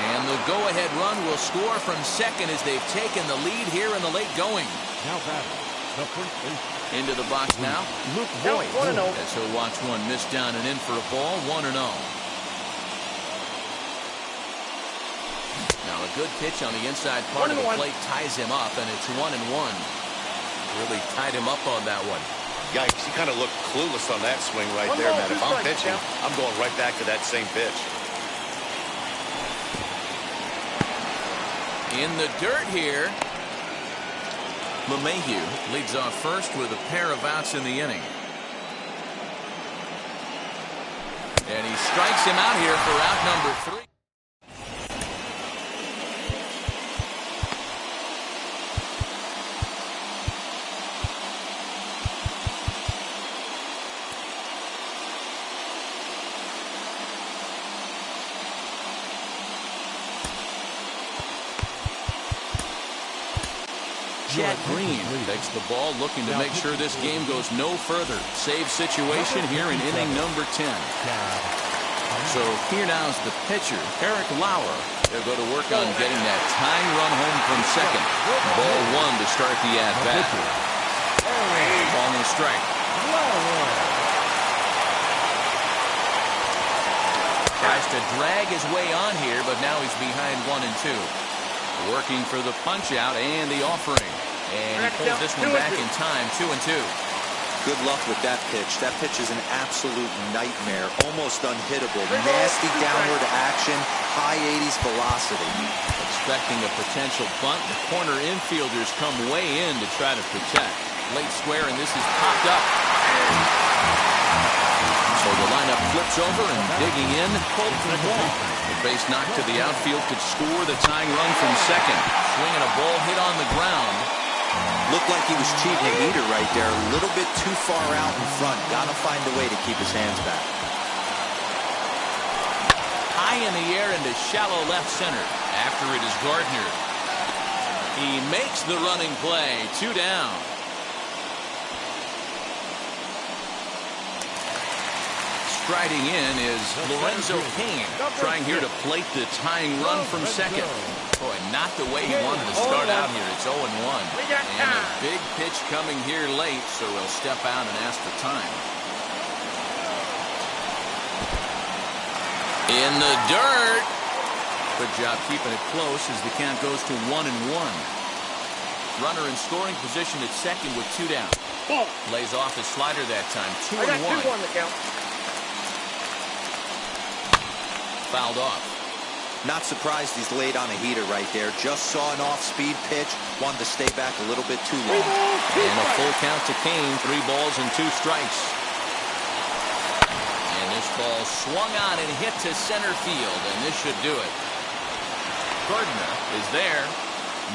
S1: And the go-ahead run will score from second as they've taken the lead here in the late going.
S3: Now batting, the first baseman.
S1: Into the box now, Luke Voigt. As he'll watch one miss down and in for a ball, 1-0. Now a good pitch on the inside part of the plate ties him up, and it's 1-1. Really tied him up on that one.
S4: Yikes, he kind of looked clueless on that swing right there, man. If I'm pitching, I'm going right back to that same pitch.
S1: In the dirt here. LeMahieu leads off first with a pair of outs in the inning. And he strikes him out here for out number 3. Jack Green takes the ball, looking to make sure this game goes no further. Save situation here in inning number 10. So here now is the pitcher, Eric Lauer. They'll go to work on getting that tying run home from second. Ball 1 to start the at-bat. Ball and a strike. Tries to drag his way on here, but now he's behind 1-2. Working for the punch out and the offering. And he pulls this one back in time, 2-2.
S2: Good luck with that pitch. That pitch is an absolute nightmare, almost unhittable. Nasty downward action, high 80s velocity.
S1: Expecting a potential bunt, the corner infielders come way in to try to protect. Late square, and this is popped up. So the lineup flips over, and digging in, Colton Wong. The base knock to the outfield could score the tying run from second. Swinging a ball hit on the ground.
S2: Looked like he was cheating a heater right there. A little bit too far out in front. Got to find a way to keep his hands back.
S1: High in the air into shallow left center. After it is Gardner. He makes the running play. 2 down. Striding in is Lorenzo Cain, trying here to plate the tying run from second. Boy, not the way he wanted to start out here. It's 0-1. And a big pitch coming here late, so he'll step out and ask for time. In the dirt. Good job keeping it close as the count goes to 1-1. Runner in scoring position at second with 2 down. Lays off his slider that time. 2-1.
S6: the count.
S1: Fouled off.
S2: Not surprised he's laid on a heater right there. Just saw an off-speed pitch. Wanted to stay back a little bit too long.
S1: And a full count to Kane. 3 balls and 2 strikes. And this ball swung on and hit to center field. And this should do it. Gardner is there.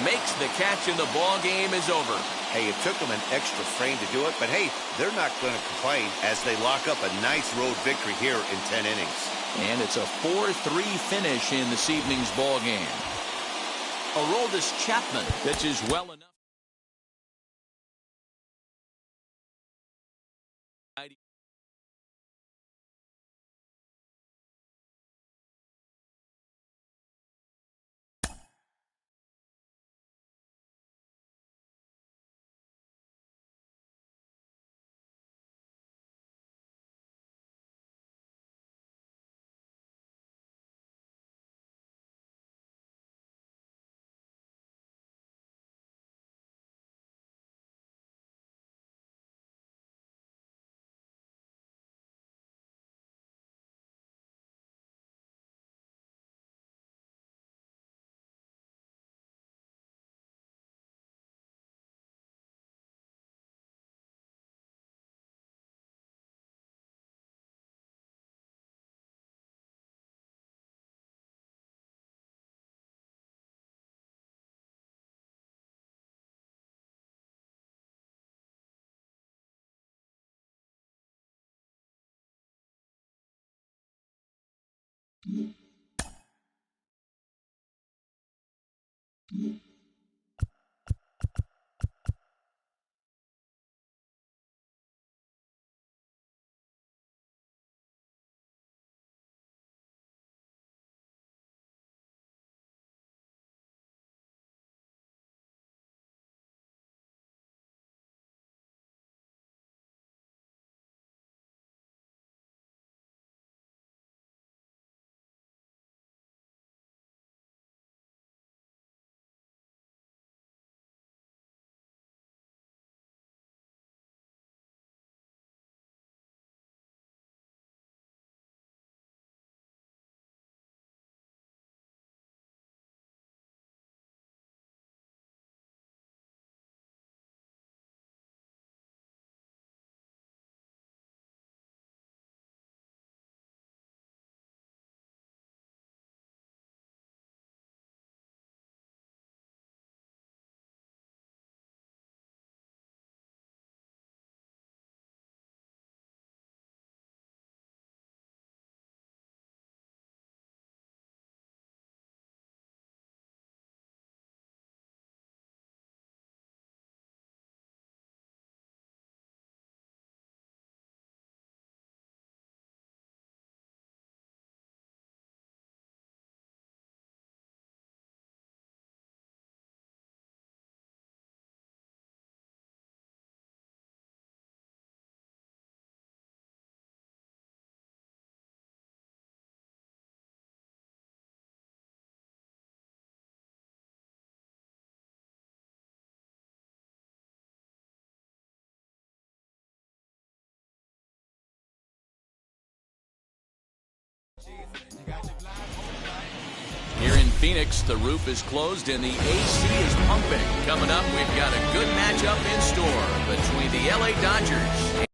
S1: Makes the catch and the ball game is over.
S4: Hey, it took them an extra frame to do it, but hey, they're not going to complain as they lock up a nice road victory here in 10 innings.
S1: And it's a 4-3 finish in this evening's ball game. Aroldis Chapman pitches well enough. Here in Phoenix, the roof is closed and the AC is pumping. Coming up, we've got a good matchup in store between the LA Dodgers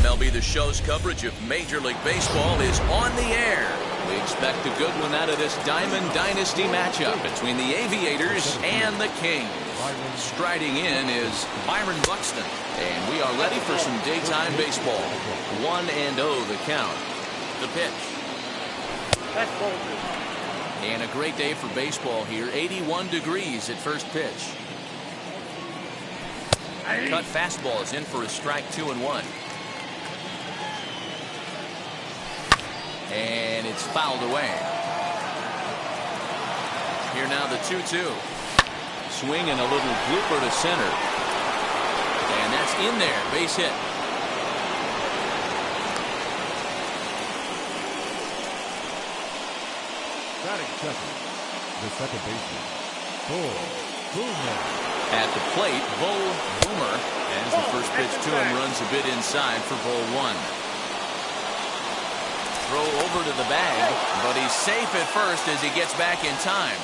S1: MLB The Show's coverage of Major League Baseball is on the air. We expect a good one out of this Diamond Dynasty matchup between the Aviators and the Kings. Striding in is Byron Buxton, and we are ready for some daytime baseball. 1-0 the count. The pitch. And a great day for baseball here. 81 degrees at first pitch. Cut fastball is in for a strike, 2-1. And it's fouled away. Here now the 2-2. Swing and a little blooper to center. And that's in there. Base hit.
S3: Batting second, the second baseman, Bull Boomer.
S1: At the plate, Bull Boomer, as the first pitch to him runs a bit inside for ball one. Throw over to the bag, but he's safe at first as he gets back in time.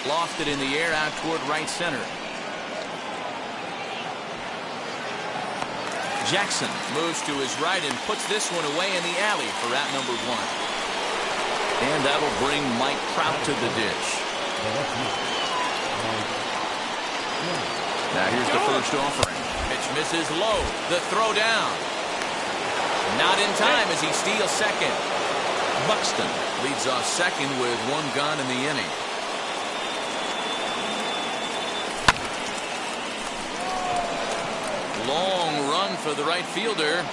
S1: Lofted in the air out toward right center. Jackson moves to his right and puts this one away in the alley for out number one. And that'll bring Mike Trout to the dish. Now here's the first offering. Pitch misses low. The throw down. Not in time as he steals second. Buxton leads off second with one gone in the inning. Long run for the right fielder.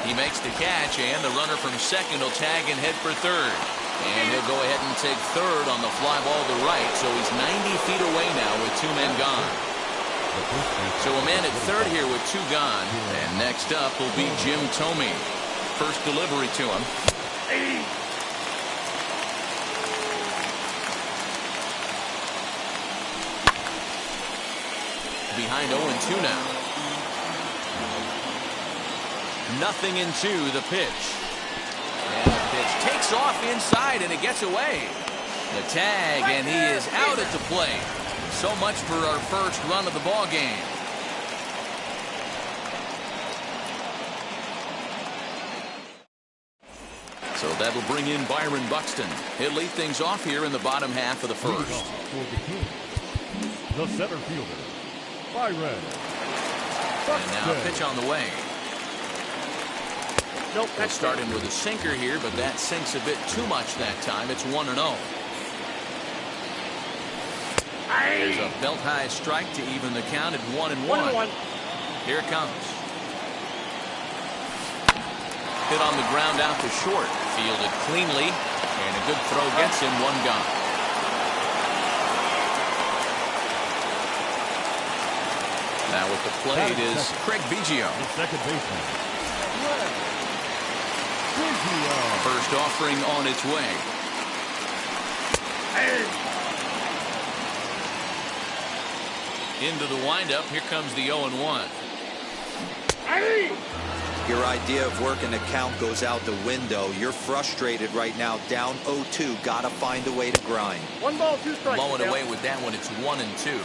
S1: He makes the catch, and the runner from second will tag and head for third. And he'll go ahead and take third on the fly ball to right, so he's 90 feet away now with two men gone. So a man at third here with two gone. And next up will be Jim Thome. First delivery to him. Behind 0-2 now. 0-2 the pitch. And the pitch takes off inside and it gets away. The tag, and he is out at the plate. So much for our first run of the ball game. So that'll bring in Byron Buxton. He'll lead things off here in the bottom half of the first.
S3: The center fielder, Byron
S1: And now a pitch on the way.
S6: Nope,
S1: They'll start him with a sinker here, but that sinks a bit too much that time. It's 1-0. There's a belt-high strike to even the count at 1-1. Here it comes. Hit on the ground out to short. Fielded cleanly, and a good throw gets him one gone. Now with the plate is Craig Biggio.
S3: The second baseman.
S1: First offering on its way. Into the windup. Here comes the 0-1.
S2: Your idea of working the count goes out the window. You're frustrated right now, down 0-2. Got to find a way to grind.
S6: 1 ball, 2 strikes.
S1: Blowing away with that one. It's 1-2.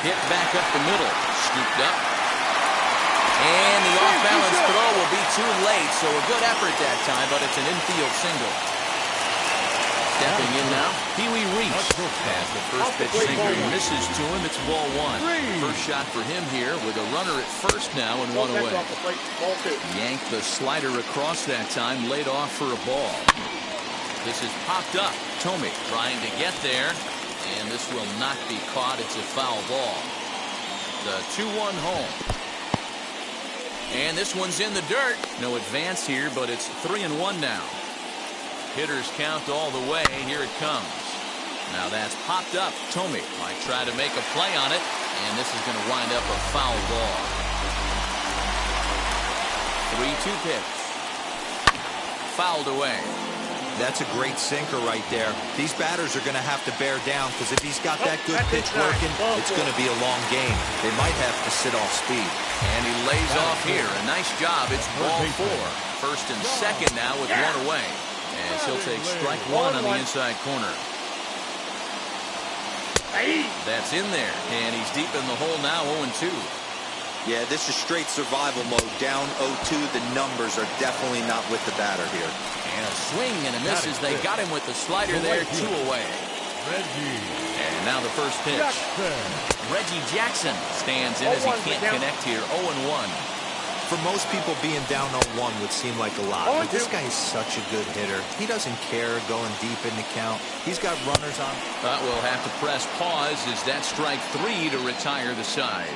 S1: Hit back up the middle. Scooped up. And the off-balance throw will be too late, so a good effort that time, but it's an infield single. Stepping in now, Pee Wee Reese. As the first pitch sinker misses to him, it's ball 1. First shot for him here with a runner at first now and 1 away. Yanked the slider across that time, laid off for a ball. This is popped up. Tomey trying to get there, and this will not be caught. It's a foul ball. The 2-1 home. And this one's in the dirt. No advance here, but it's 3-1 now. Hitters count all the way. Here it comes. Now that's popped up. Tomey might try to make a play on it, and this is going to wind up a foul ball. 3-2 pitch. Fouled away.
S2: That's a great sinker right there. These batters are going to have to bear down, because if he's got that good pitch working, it's going to be a long game. They might have to sit off speed.
S1: And he lays off here. A nice job. It's ball 4. First and second now with 1 away. As he'll take strike 1 on the inside corner. That's in there. And he's deep in the hole now, 0-2.
S2: Yeah, this is straight survival mode. Down 0-2. The numbers are definitely not with the batter here.
S1: And a swing and a miss as they got him with the slider there, 2 away. And now the first pitch. Reggie Jackson stands in as he can't connect here, 0-1.
S2: For most people, being down 0-1 would seem like a lot, but this guy is such a good hitter. He doesn't care going deep in the count. He's got runners on.
S1: But we'll have to press pause as that strike 3 to retire the side.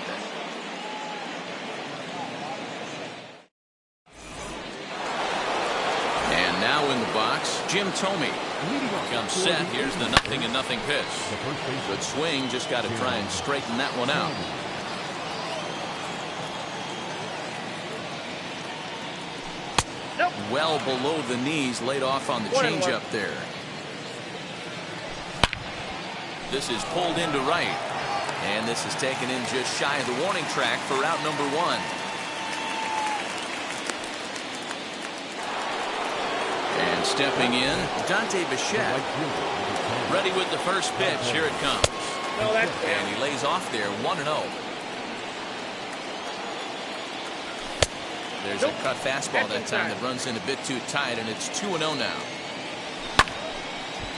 S1: And now in the box, Jim Tomey. Comes set. Here's the 0-0 pitch. Good swing. Just got to try and straighten that one out. Well below the knees, laid off on the changeup there. This is pulled into right. And this is taken in just shy of the warning track for out number 1. And stepping in, Dante Bichette. Ready with the first pitch. Here it comes. And he lays off there, 1-0. There's a cut fastball that time that runs in a bit too tight, and it's 2-0 now.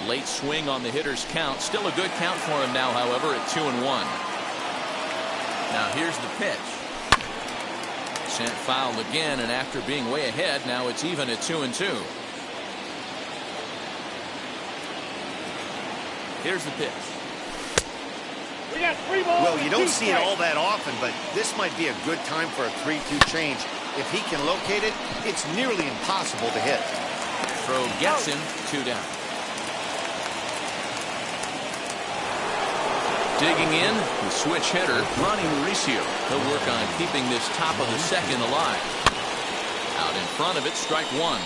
S1: Late swing on the hitter's count. Still a good count for him now, however, at 2-1. Now here's the pitch. Sent foul again, and after being way ahead, now it's even at 2-2. Here's the pitch.
S4: Well, you don't see it all that often, but this might be a good time for a 3-2 change. If he can locate it, it's nearly impossible to hit.
S1: Throw gets him, 2 down. Digging in, the switch hitter, Ronnie Mauricio. He'll work on keeping this top of the second alive. Out in front of it, strike 1.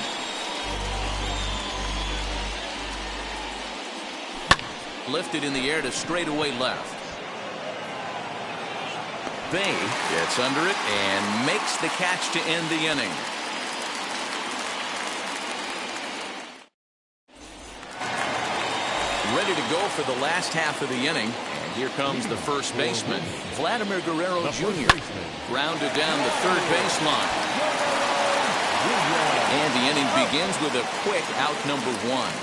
S1: Lifted in the air to straightaway left. Bay gets under it and makes the catch to end the inning. Ready to go for the last half of the inning. And here comes the first baseman, Vladimir Guerrero Jr. Grounded down the third baseline. And the inning begins with a quick out number 1.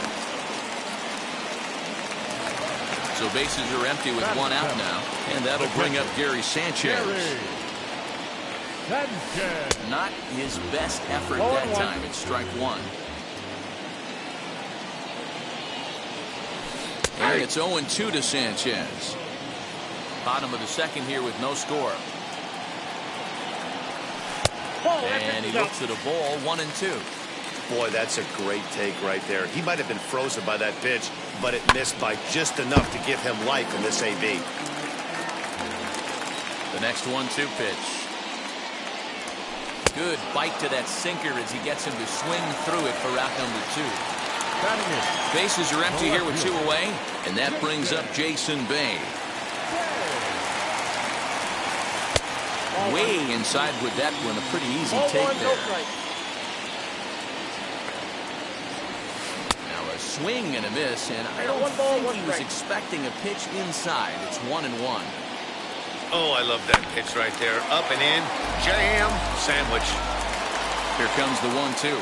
S1: So So bases are empty with one out now, and that'll bring up Gary Sanchez. Not his best effort that time. It's strike one. And it's 0-2 to Sanchez. Bottom of the second here with no score. And he looks at a ball, 1-2.
S4: Boy, that's a great take right there. He might have been frozen by that pitch, but it missed by just enough to give him life in this AB.
S1: The next 1-2 pitch. Good bite to that sinker as he gets him to swing through it for out number 2. Bases are empty here with 2 away, and that brings up Jason Bay. Way inside with that one, a pretty easy take there. Now a swing and a miss, and I don't think he was expecting a pitch inside. It's 1-1.
S4: Oh, I love that pitch right there. Up and in, jam, sandwich.
S1: Here comes the 1-2.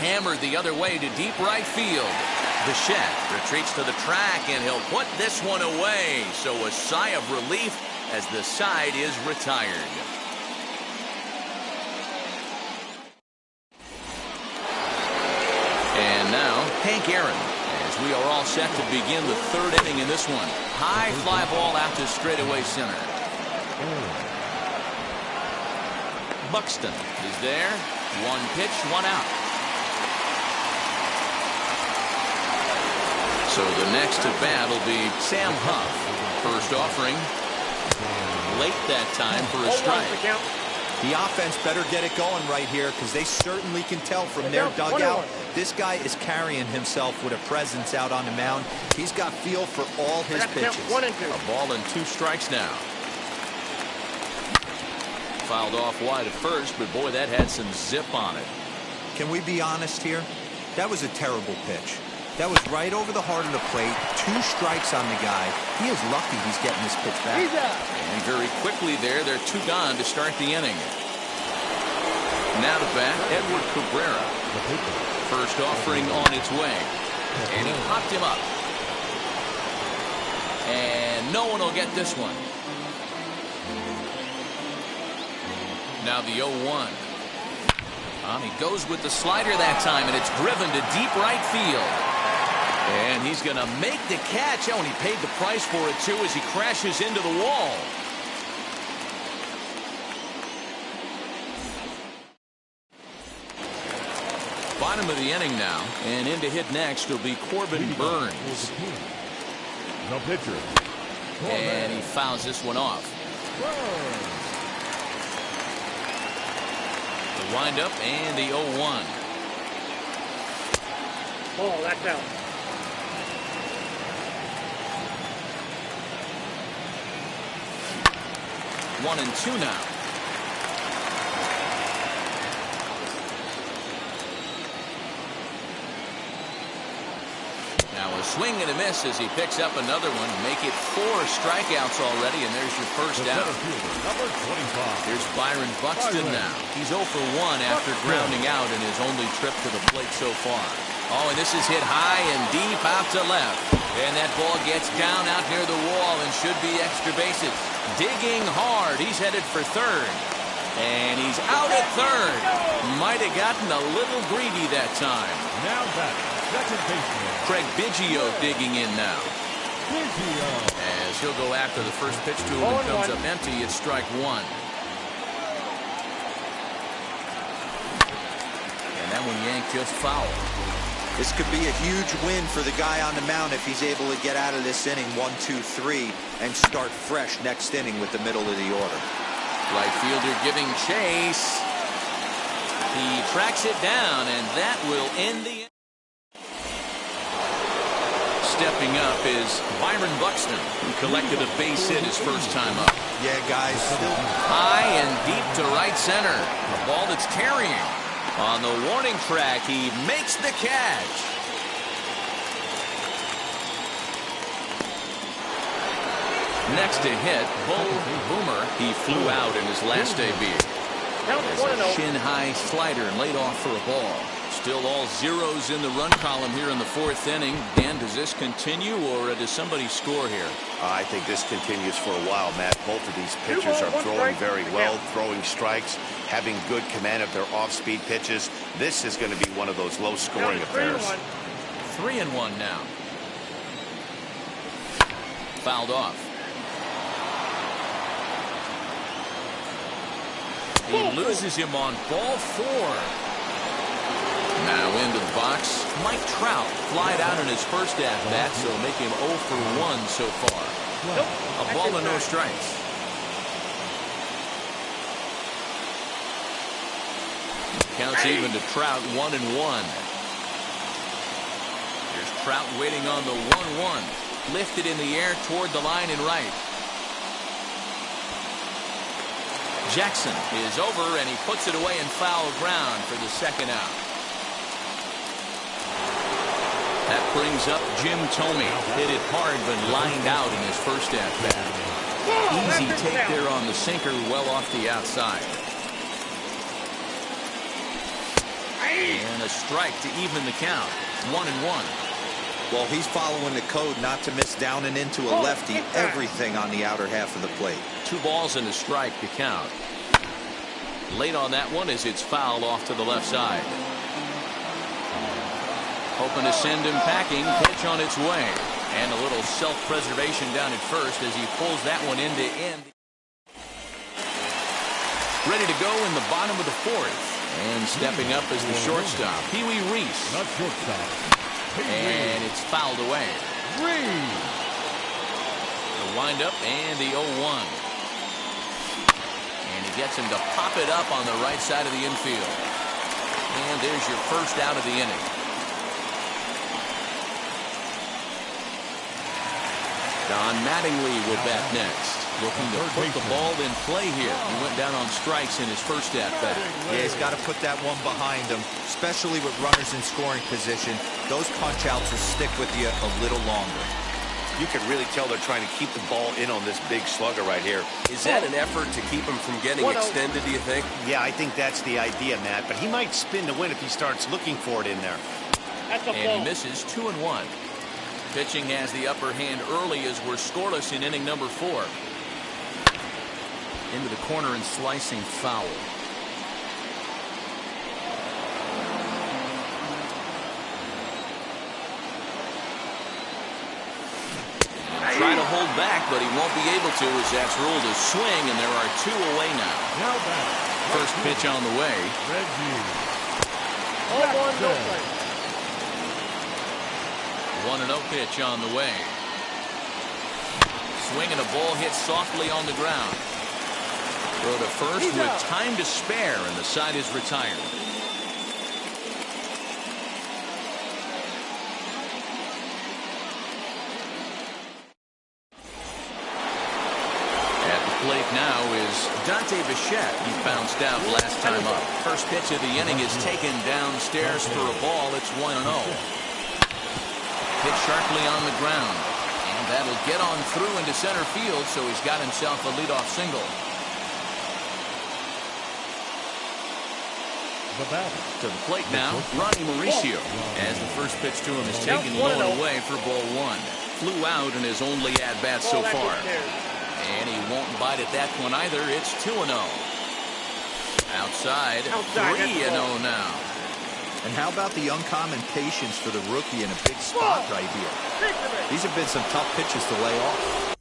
S1: Hammered the other way to deep right field. Bichette retreats to the track, and he'll put this one away. So a sigh of relief as the side is retired. And now, Hank Aaron, as we are all set to begin the 3rd inning in this one. High fly ball out to straightaway center. Buxton is there. 1 pitch, 1 out. So the next to bat will be Sam Huff. First offering. Late that time for a strike.
S2: The offense better get it going right here, because they certainly can tell from their dugout. This guy is carrying himself with a presence out on the mound. He's got feel for all his pitches.
S1: A ball and 2 strikes now. Fouled off wide at first, but boy, that had some zip on it.
S2: Can we be honest here? That was a terrible pitch. That was right over the heart of the plate. 2 strikes on the guy. He is lucky he's getting this pitch back.
S1: And very quickly there, they're 2 gone to start the inning. Now to bat, Edward Cabrera. First offering on its way. And he popped him up. And no one will get this one. Now the 0-1. He goes with the slider that time, and it's driven to deep right field. And he's going to make the catch. Oh, and he paid the price for it, too, as he crashes into the wall. Bottom of the inning now, and in to hit next will be Corbin Burns.
S3: No pitcher.
S1: And he fouls this one off. The windup and the 0-1.
S6: Oh, that's out.
S1: 1-2 now. Now a swing and a miss as he picks up another one. Make it 4 strikeouts already, and there's your first out.
S3: Number 25.
S1: Here's Byron Buxton now. He's 0 for 1 after grounding out in his only trip to the plate so far. Oh, and this is hit high and deep out to left. And that ball gets down out near the wall and should be extra bases. Digging hard. He's headed for 3rd. And he's out at 3rd. Might have gotten a little greedy that time.
S3: Now back, second baseman.
S1: Craig Biggio digging in now. As he'll go after the first pitch to him and comes up empty. It's strike 1. And that one yanked just foul.
S2: This could be a huge win for the guy on the mound if he's able to get out of this inning 1, 2, 3 and start fresh next inning with the middle of the order.
S1: Right fielder giving chase. He tracks it down, and that will end the inning. Stepping up is Byron Buxton, who collected a base hit his first time up.
S2: Yeah, guys.
S1: High and deep to right center. A ball that's carrying. On the warning track, he makes the catch. Next to hit, Boomer. He flew out in his last debut. There's a shin-high slider laid off for a ball. Still all zeros in the run column here in the fourth inning. Dan, does this continue, or does somebody score here?
S4: I think this continues for a while, Matt. Both of these pitchers are throwing very well, throwing strikes, having good command of their off-speed pitches. This is going to be one of those low-scoring affairs.
S1: 3-1 now. Fouled off. He loses him on ball 4. Now into the box. Mike Trout flied out in his first at-bat, so make him 0 for 1 so far. A ball and no strikes. Counts even to Trout, 1-1. Here's Trout waiting on the 1-1. Lifted in the air toward the line and right. Jackson is over, and he puts it away in foul ground for the second out. That brings up Jim Thome. Hit it hard, but lined out in his first at-bat. Easy take there on the sinker, well off the outside. And a strike to even the count. 1-1.
S2: Well, he's following the code not to miss down and into a lefty. Everything on the outer half of the plate.
S1: 2 balls and a strike to count. Late on that one as it's fouled off to the left side. Hoping to send him packing. Pitch on its way. And a little self-preservation down at first as he pulls that one end to end. Ready to go in the bottom of the fourth. And stepping up as the shortstop, Pee Wee Reese.
S3: Not shortstop.
S1: And it's fouled away. The windup and the 0-1. And he gets him to pop it up on the right side of the infield. And there's your first out of the inning. Don Mattingly will bat next. Looking to put the ball in play here. He went down on strikes in his first at-bat.
S2: Yeah, he's got to put that one behind him, especially with runners in scoring position. Those punch-outs will stick with you a little longer.
S4: You can really tell they're trying to keep the ball in on this big slugger right here.
S5: Is that an effort to keep him from getting extended, do you think?
S4: Yeah, I think that's the idea, Matt. But he might spin to win if he starts looking for it in there.
S1: And he misses 2-1. Pitching has the upper hand early as we're scoreless in inning number 4. Into the corner and slicing foul. Try to hold back, but he won't be able to as that's ruled a swing, and there are 2 away now. First pitch on the way. 1-0 pitch on the way. Swing and a ball hit softly on the ground. Throw to first with time to spare, and the side is retired. At the plate now is Dante Bichette. He bounced out last time up. First pitch of the inning is taken downstairs for a ball. It's 1-0. Hit sharply on the ground. And that'll get on through into center field, so he's got himself a leadoff single. To the plate now, Ronnie Mauricio, as the first pitch to him is taken low and away for ball 1. Flew out in his only at-bat so far. And he won't bite at that one either. It's 2-0. Outside 3-0 now.
S2: And how about the uncommon patience for the rookie in a big spot right here? These have been some tough pitches to lay off.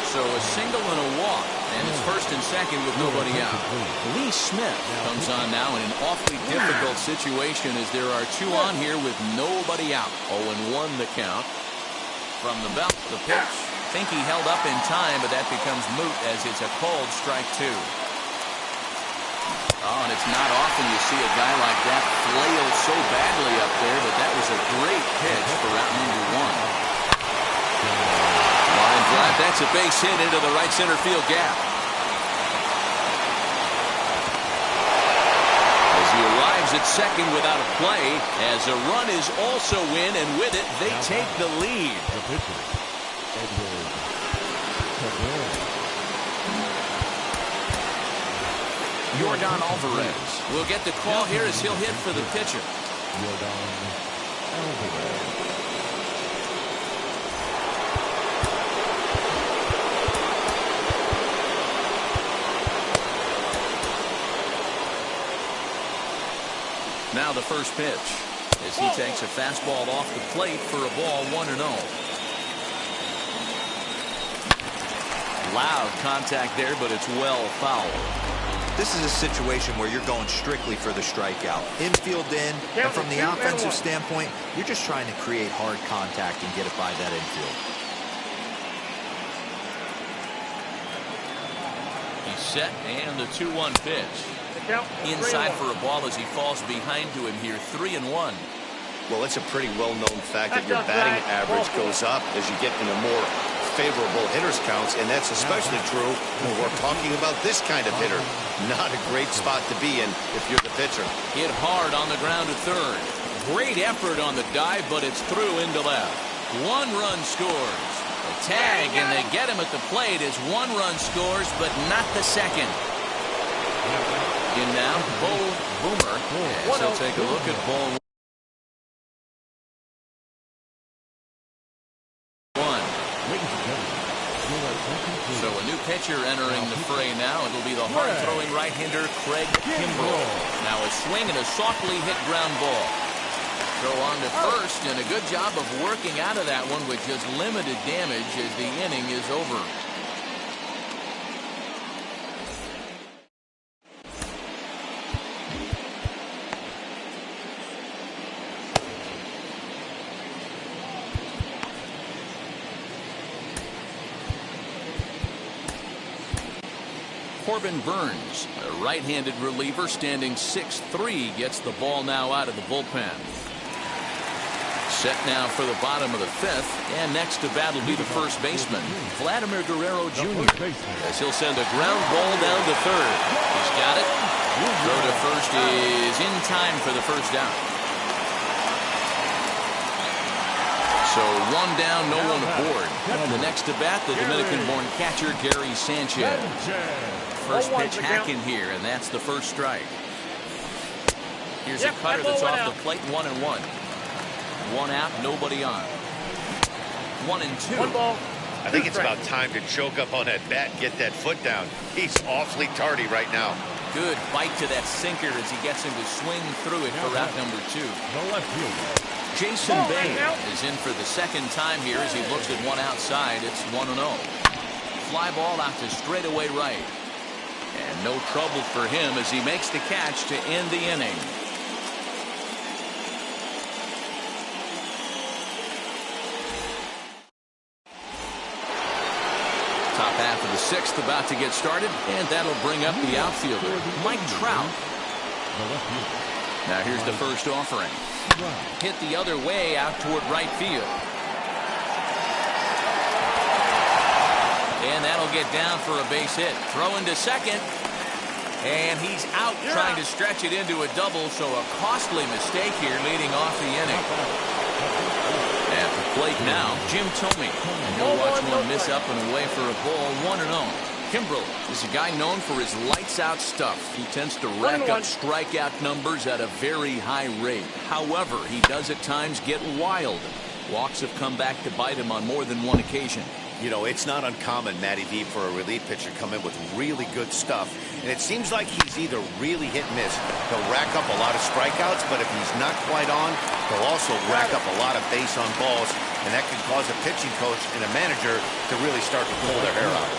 S1: So a single and a walk, and it's first and second with nobody out. Lee Smith comes on now in an awfully difficult situation as there are 2 on here with nobody out. 0-1 the count. From the belt, the pitch. Think he held up in time, but that becomes moot as it's a called strike 2. Oh, and it's not often you see a guy like that flail so badly up there, but that was a great pitch for out number 1. Line drive, that's a base hit into the right center field gap. As he arrives at second without a play, as a run is also in, and with it, they take the lead. Yordan Alvarez will get the call here as he'll hit for the pitcher.
S3: Yordan Alvarez.
S1: Now the first pitch as he takes a fastball off the plate for a ball 1-0. Loud contact there, but it's well fouled.
S2: This is a situation where you're going strictly for the strikeout. Infield in, and from the offensive standpoint, you're just trying to create hard contact and get it by that infield.
S1: He's set, and the 2-1 pitch. Inside for a ball as he falls behind to him here, 3-1.
S4: Well, it's a pretty well-known fact that your batting average goes up as you get into more favorable hitters counts, and that's especially true when we're talking about this kind of hitter. Not a great spot to be in if you're the pitcher.
S1: Hit hard on the ground to third. Great effort on the dive, but it's through into left. 1 run scores. A tag, and they get him at the plate as 1 run scores, but not the second. In now, Bo Boomer, as he'll take a look at ball 1. So a new pitcher entering the fray now. It'll be the hard-throwing right-hander Craig Kimbrell. Now a swing and a softly hit ground ball. Throw on to first, and a good job of working out of that one with just limited damage as the inning is over. Corbin Burns, a right-handed reliever standing 6'3", gets the ball now out of the bullpen. Set now for the bottom of the 5th, and next to bat will be the first baseman, Vladimir Guerrero Jr., as he'll send a ground ball down to third. He's got it. Throw to first is in time for the first out. So 1 down, no one aboard. The next to bat, the Dominican-born catcher Gary Sanchez. First pitch hacking here, and that's the first strike. Here's a cutter that's off the plate, 1-1. 1 out, nobody on. 1-2.
S4: I think it's about time to choke up on that bat and get that foot down. He's awfully tardy right now.
S1: Good bite to that sinker as he gets him to swing through it for out number 2.
S3: The left fielder.
S1: Jason Bay is in for the second time here as he looks at one outside. It's 1-0. Fly ball out to straightaway right. And no trouble for him as he makes the catch to end the inning. Top half of the 6th about to get started, and that'll bring up the outfielder, Mike Trout. Now here's the first offering. Hit the other way out toward right field. And that'll get down for a base hit. Throwing to second. And he's out trying to stretch it into a double, so a costly mistake here leading off the inning. At the plate now, Jim Thome. And he'll watch one miss up and away for a ball, 1-0. Kimbrell is a guy known for his lights-out stuff. He tends to rack up strikeout numbers at a very high rate. However, he does at times get wild. Walks have come back to bite him on more than one occasion.
S4: You know, it's not uncommon, Matty V, for a relief pitcher to come in with really good stuff. And it seems like he's either really hit and miss. He'll rack up a lot of strikeouts, but if he's not quite on, he'll also rack up a lot of base on balls. And that can cause a pitching coach and a manager to really start to pull their hair out.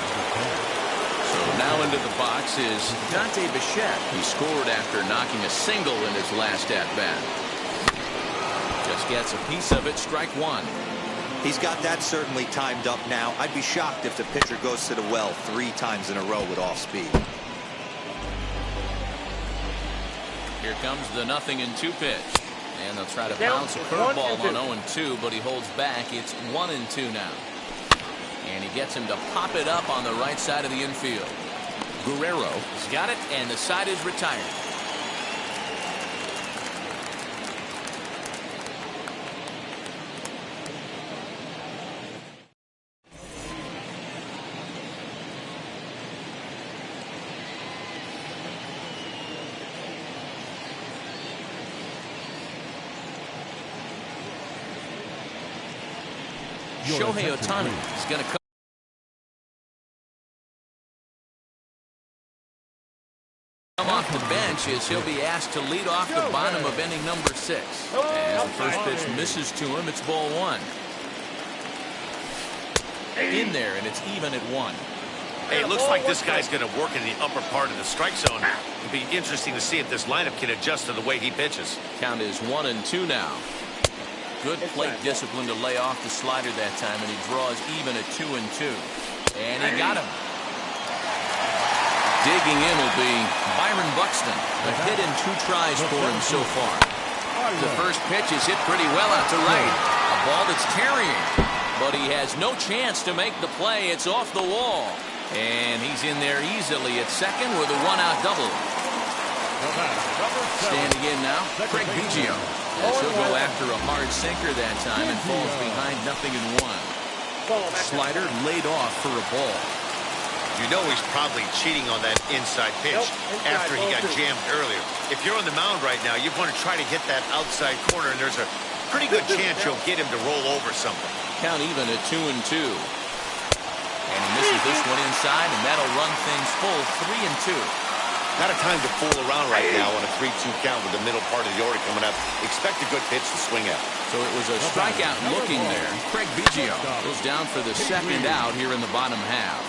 S1: So now into the box is Dante Bichette. He scored after knocking a single in his last at-bat. Just gets a piece of it, strike 1.
S2: He's got that certainly timed up now. I'd be shocked if the pitcher goes to the well 3 times in a row with off speed.
S1: Here comes the 0-2 pitch. And they'll try to bounce a curveball on 0-2, but he holds back. It's 1-2 now. And he gets him to pop it up on the right side of the infield. Guerrero has got it, and the side is retired. Shohei Ohtani is going to come off the bench as he'll be asked to lead off the bottom of inning number 6. As the first pitch misses to him, it's ball 1. In there, and it's even at 1.
S4: Hey, it looks like this guy's going to work in the upper part of the strike zone. It'll be interesting to see if this lineup can adjust to the way he pitches.
S1: Count is 1-2 now. Good plate discipline to lay off the slider that time, and he draws even at 2-2. And he got him. Digging in will be Byron Buxton. A hit in 2 tries for him so far. The first pitch is hit pretty well out to right. A ball that's carrying, but he has no chance to make the play. It's off the wall. And he's in there easily at second with a 1-out double. Standing in now, Craig Biggio. As he'll go after a hard sinker that time and falls behind 0-1. Slider laid off for a ball.
S4: You know he's probably cheating on that inside pitch after he got jammed earlier. If you're on the mound right now, you want to try to hit that outside corner, and there's a pretty good chance you'll get him to roll over something.
S1: Count even at 2-2. And he misses this one inside, and that'll run things full 3-2.
S4: Not a time to fool around right now on a 3-2 count with the middle part of the order coming up. Expect a good pitch to swing at.
S1: So it was a strikeout looking there. Craig Biggio goes down for the second out here in the bottom half.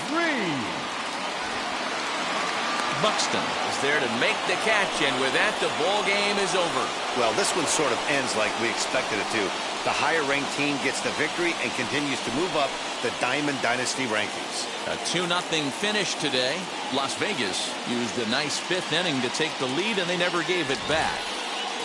S1: Buxton is there to make the catch, and with that, the ball game is over.
S4: Well, this one sort of ends like we expected it to. The higher-ranked team gets the victory and continues to move up the Diamond Dynasty rankings.
S1: A 2-0 finish today. Las Vegas used a nice 5th inning to take the lead, and they never gave it back.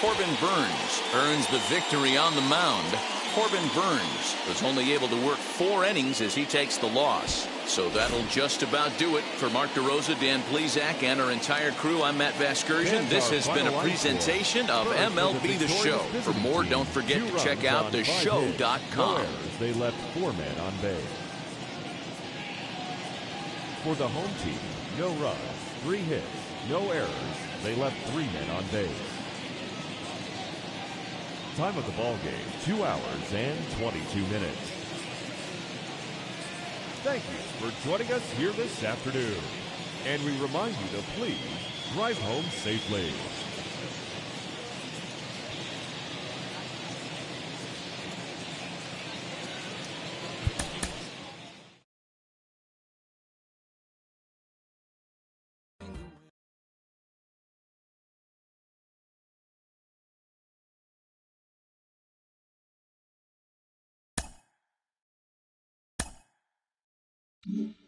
S1: Corbin Burnes earns the victory on the mound. Corbin Burnes was only able to work 4 innings as he takes the loss. So that'll just about do it. For Mark DeRosa, Dan Plesac, and our entire crew, I'm Matt Vasgersian. This has been a presentation of MLB The Show. For more, don't forget to check out theshow.com.
S3: They left 4 men on base. For the home team, no runs, 3 hits, no errors. They left 3 men on base. Time of the ball game, 2 hours and 22 minutes. Thank you for joining us here this afternoon. And we remind you to please drive home safely.
S6: Mm-hmm.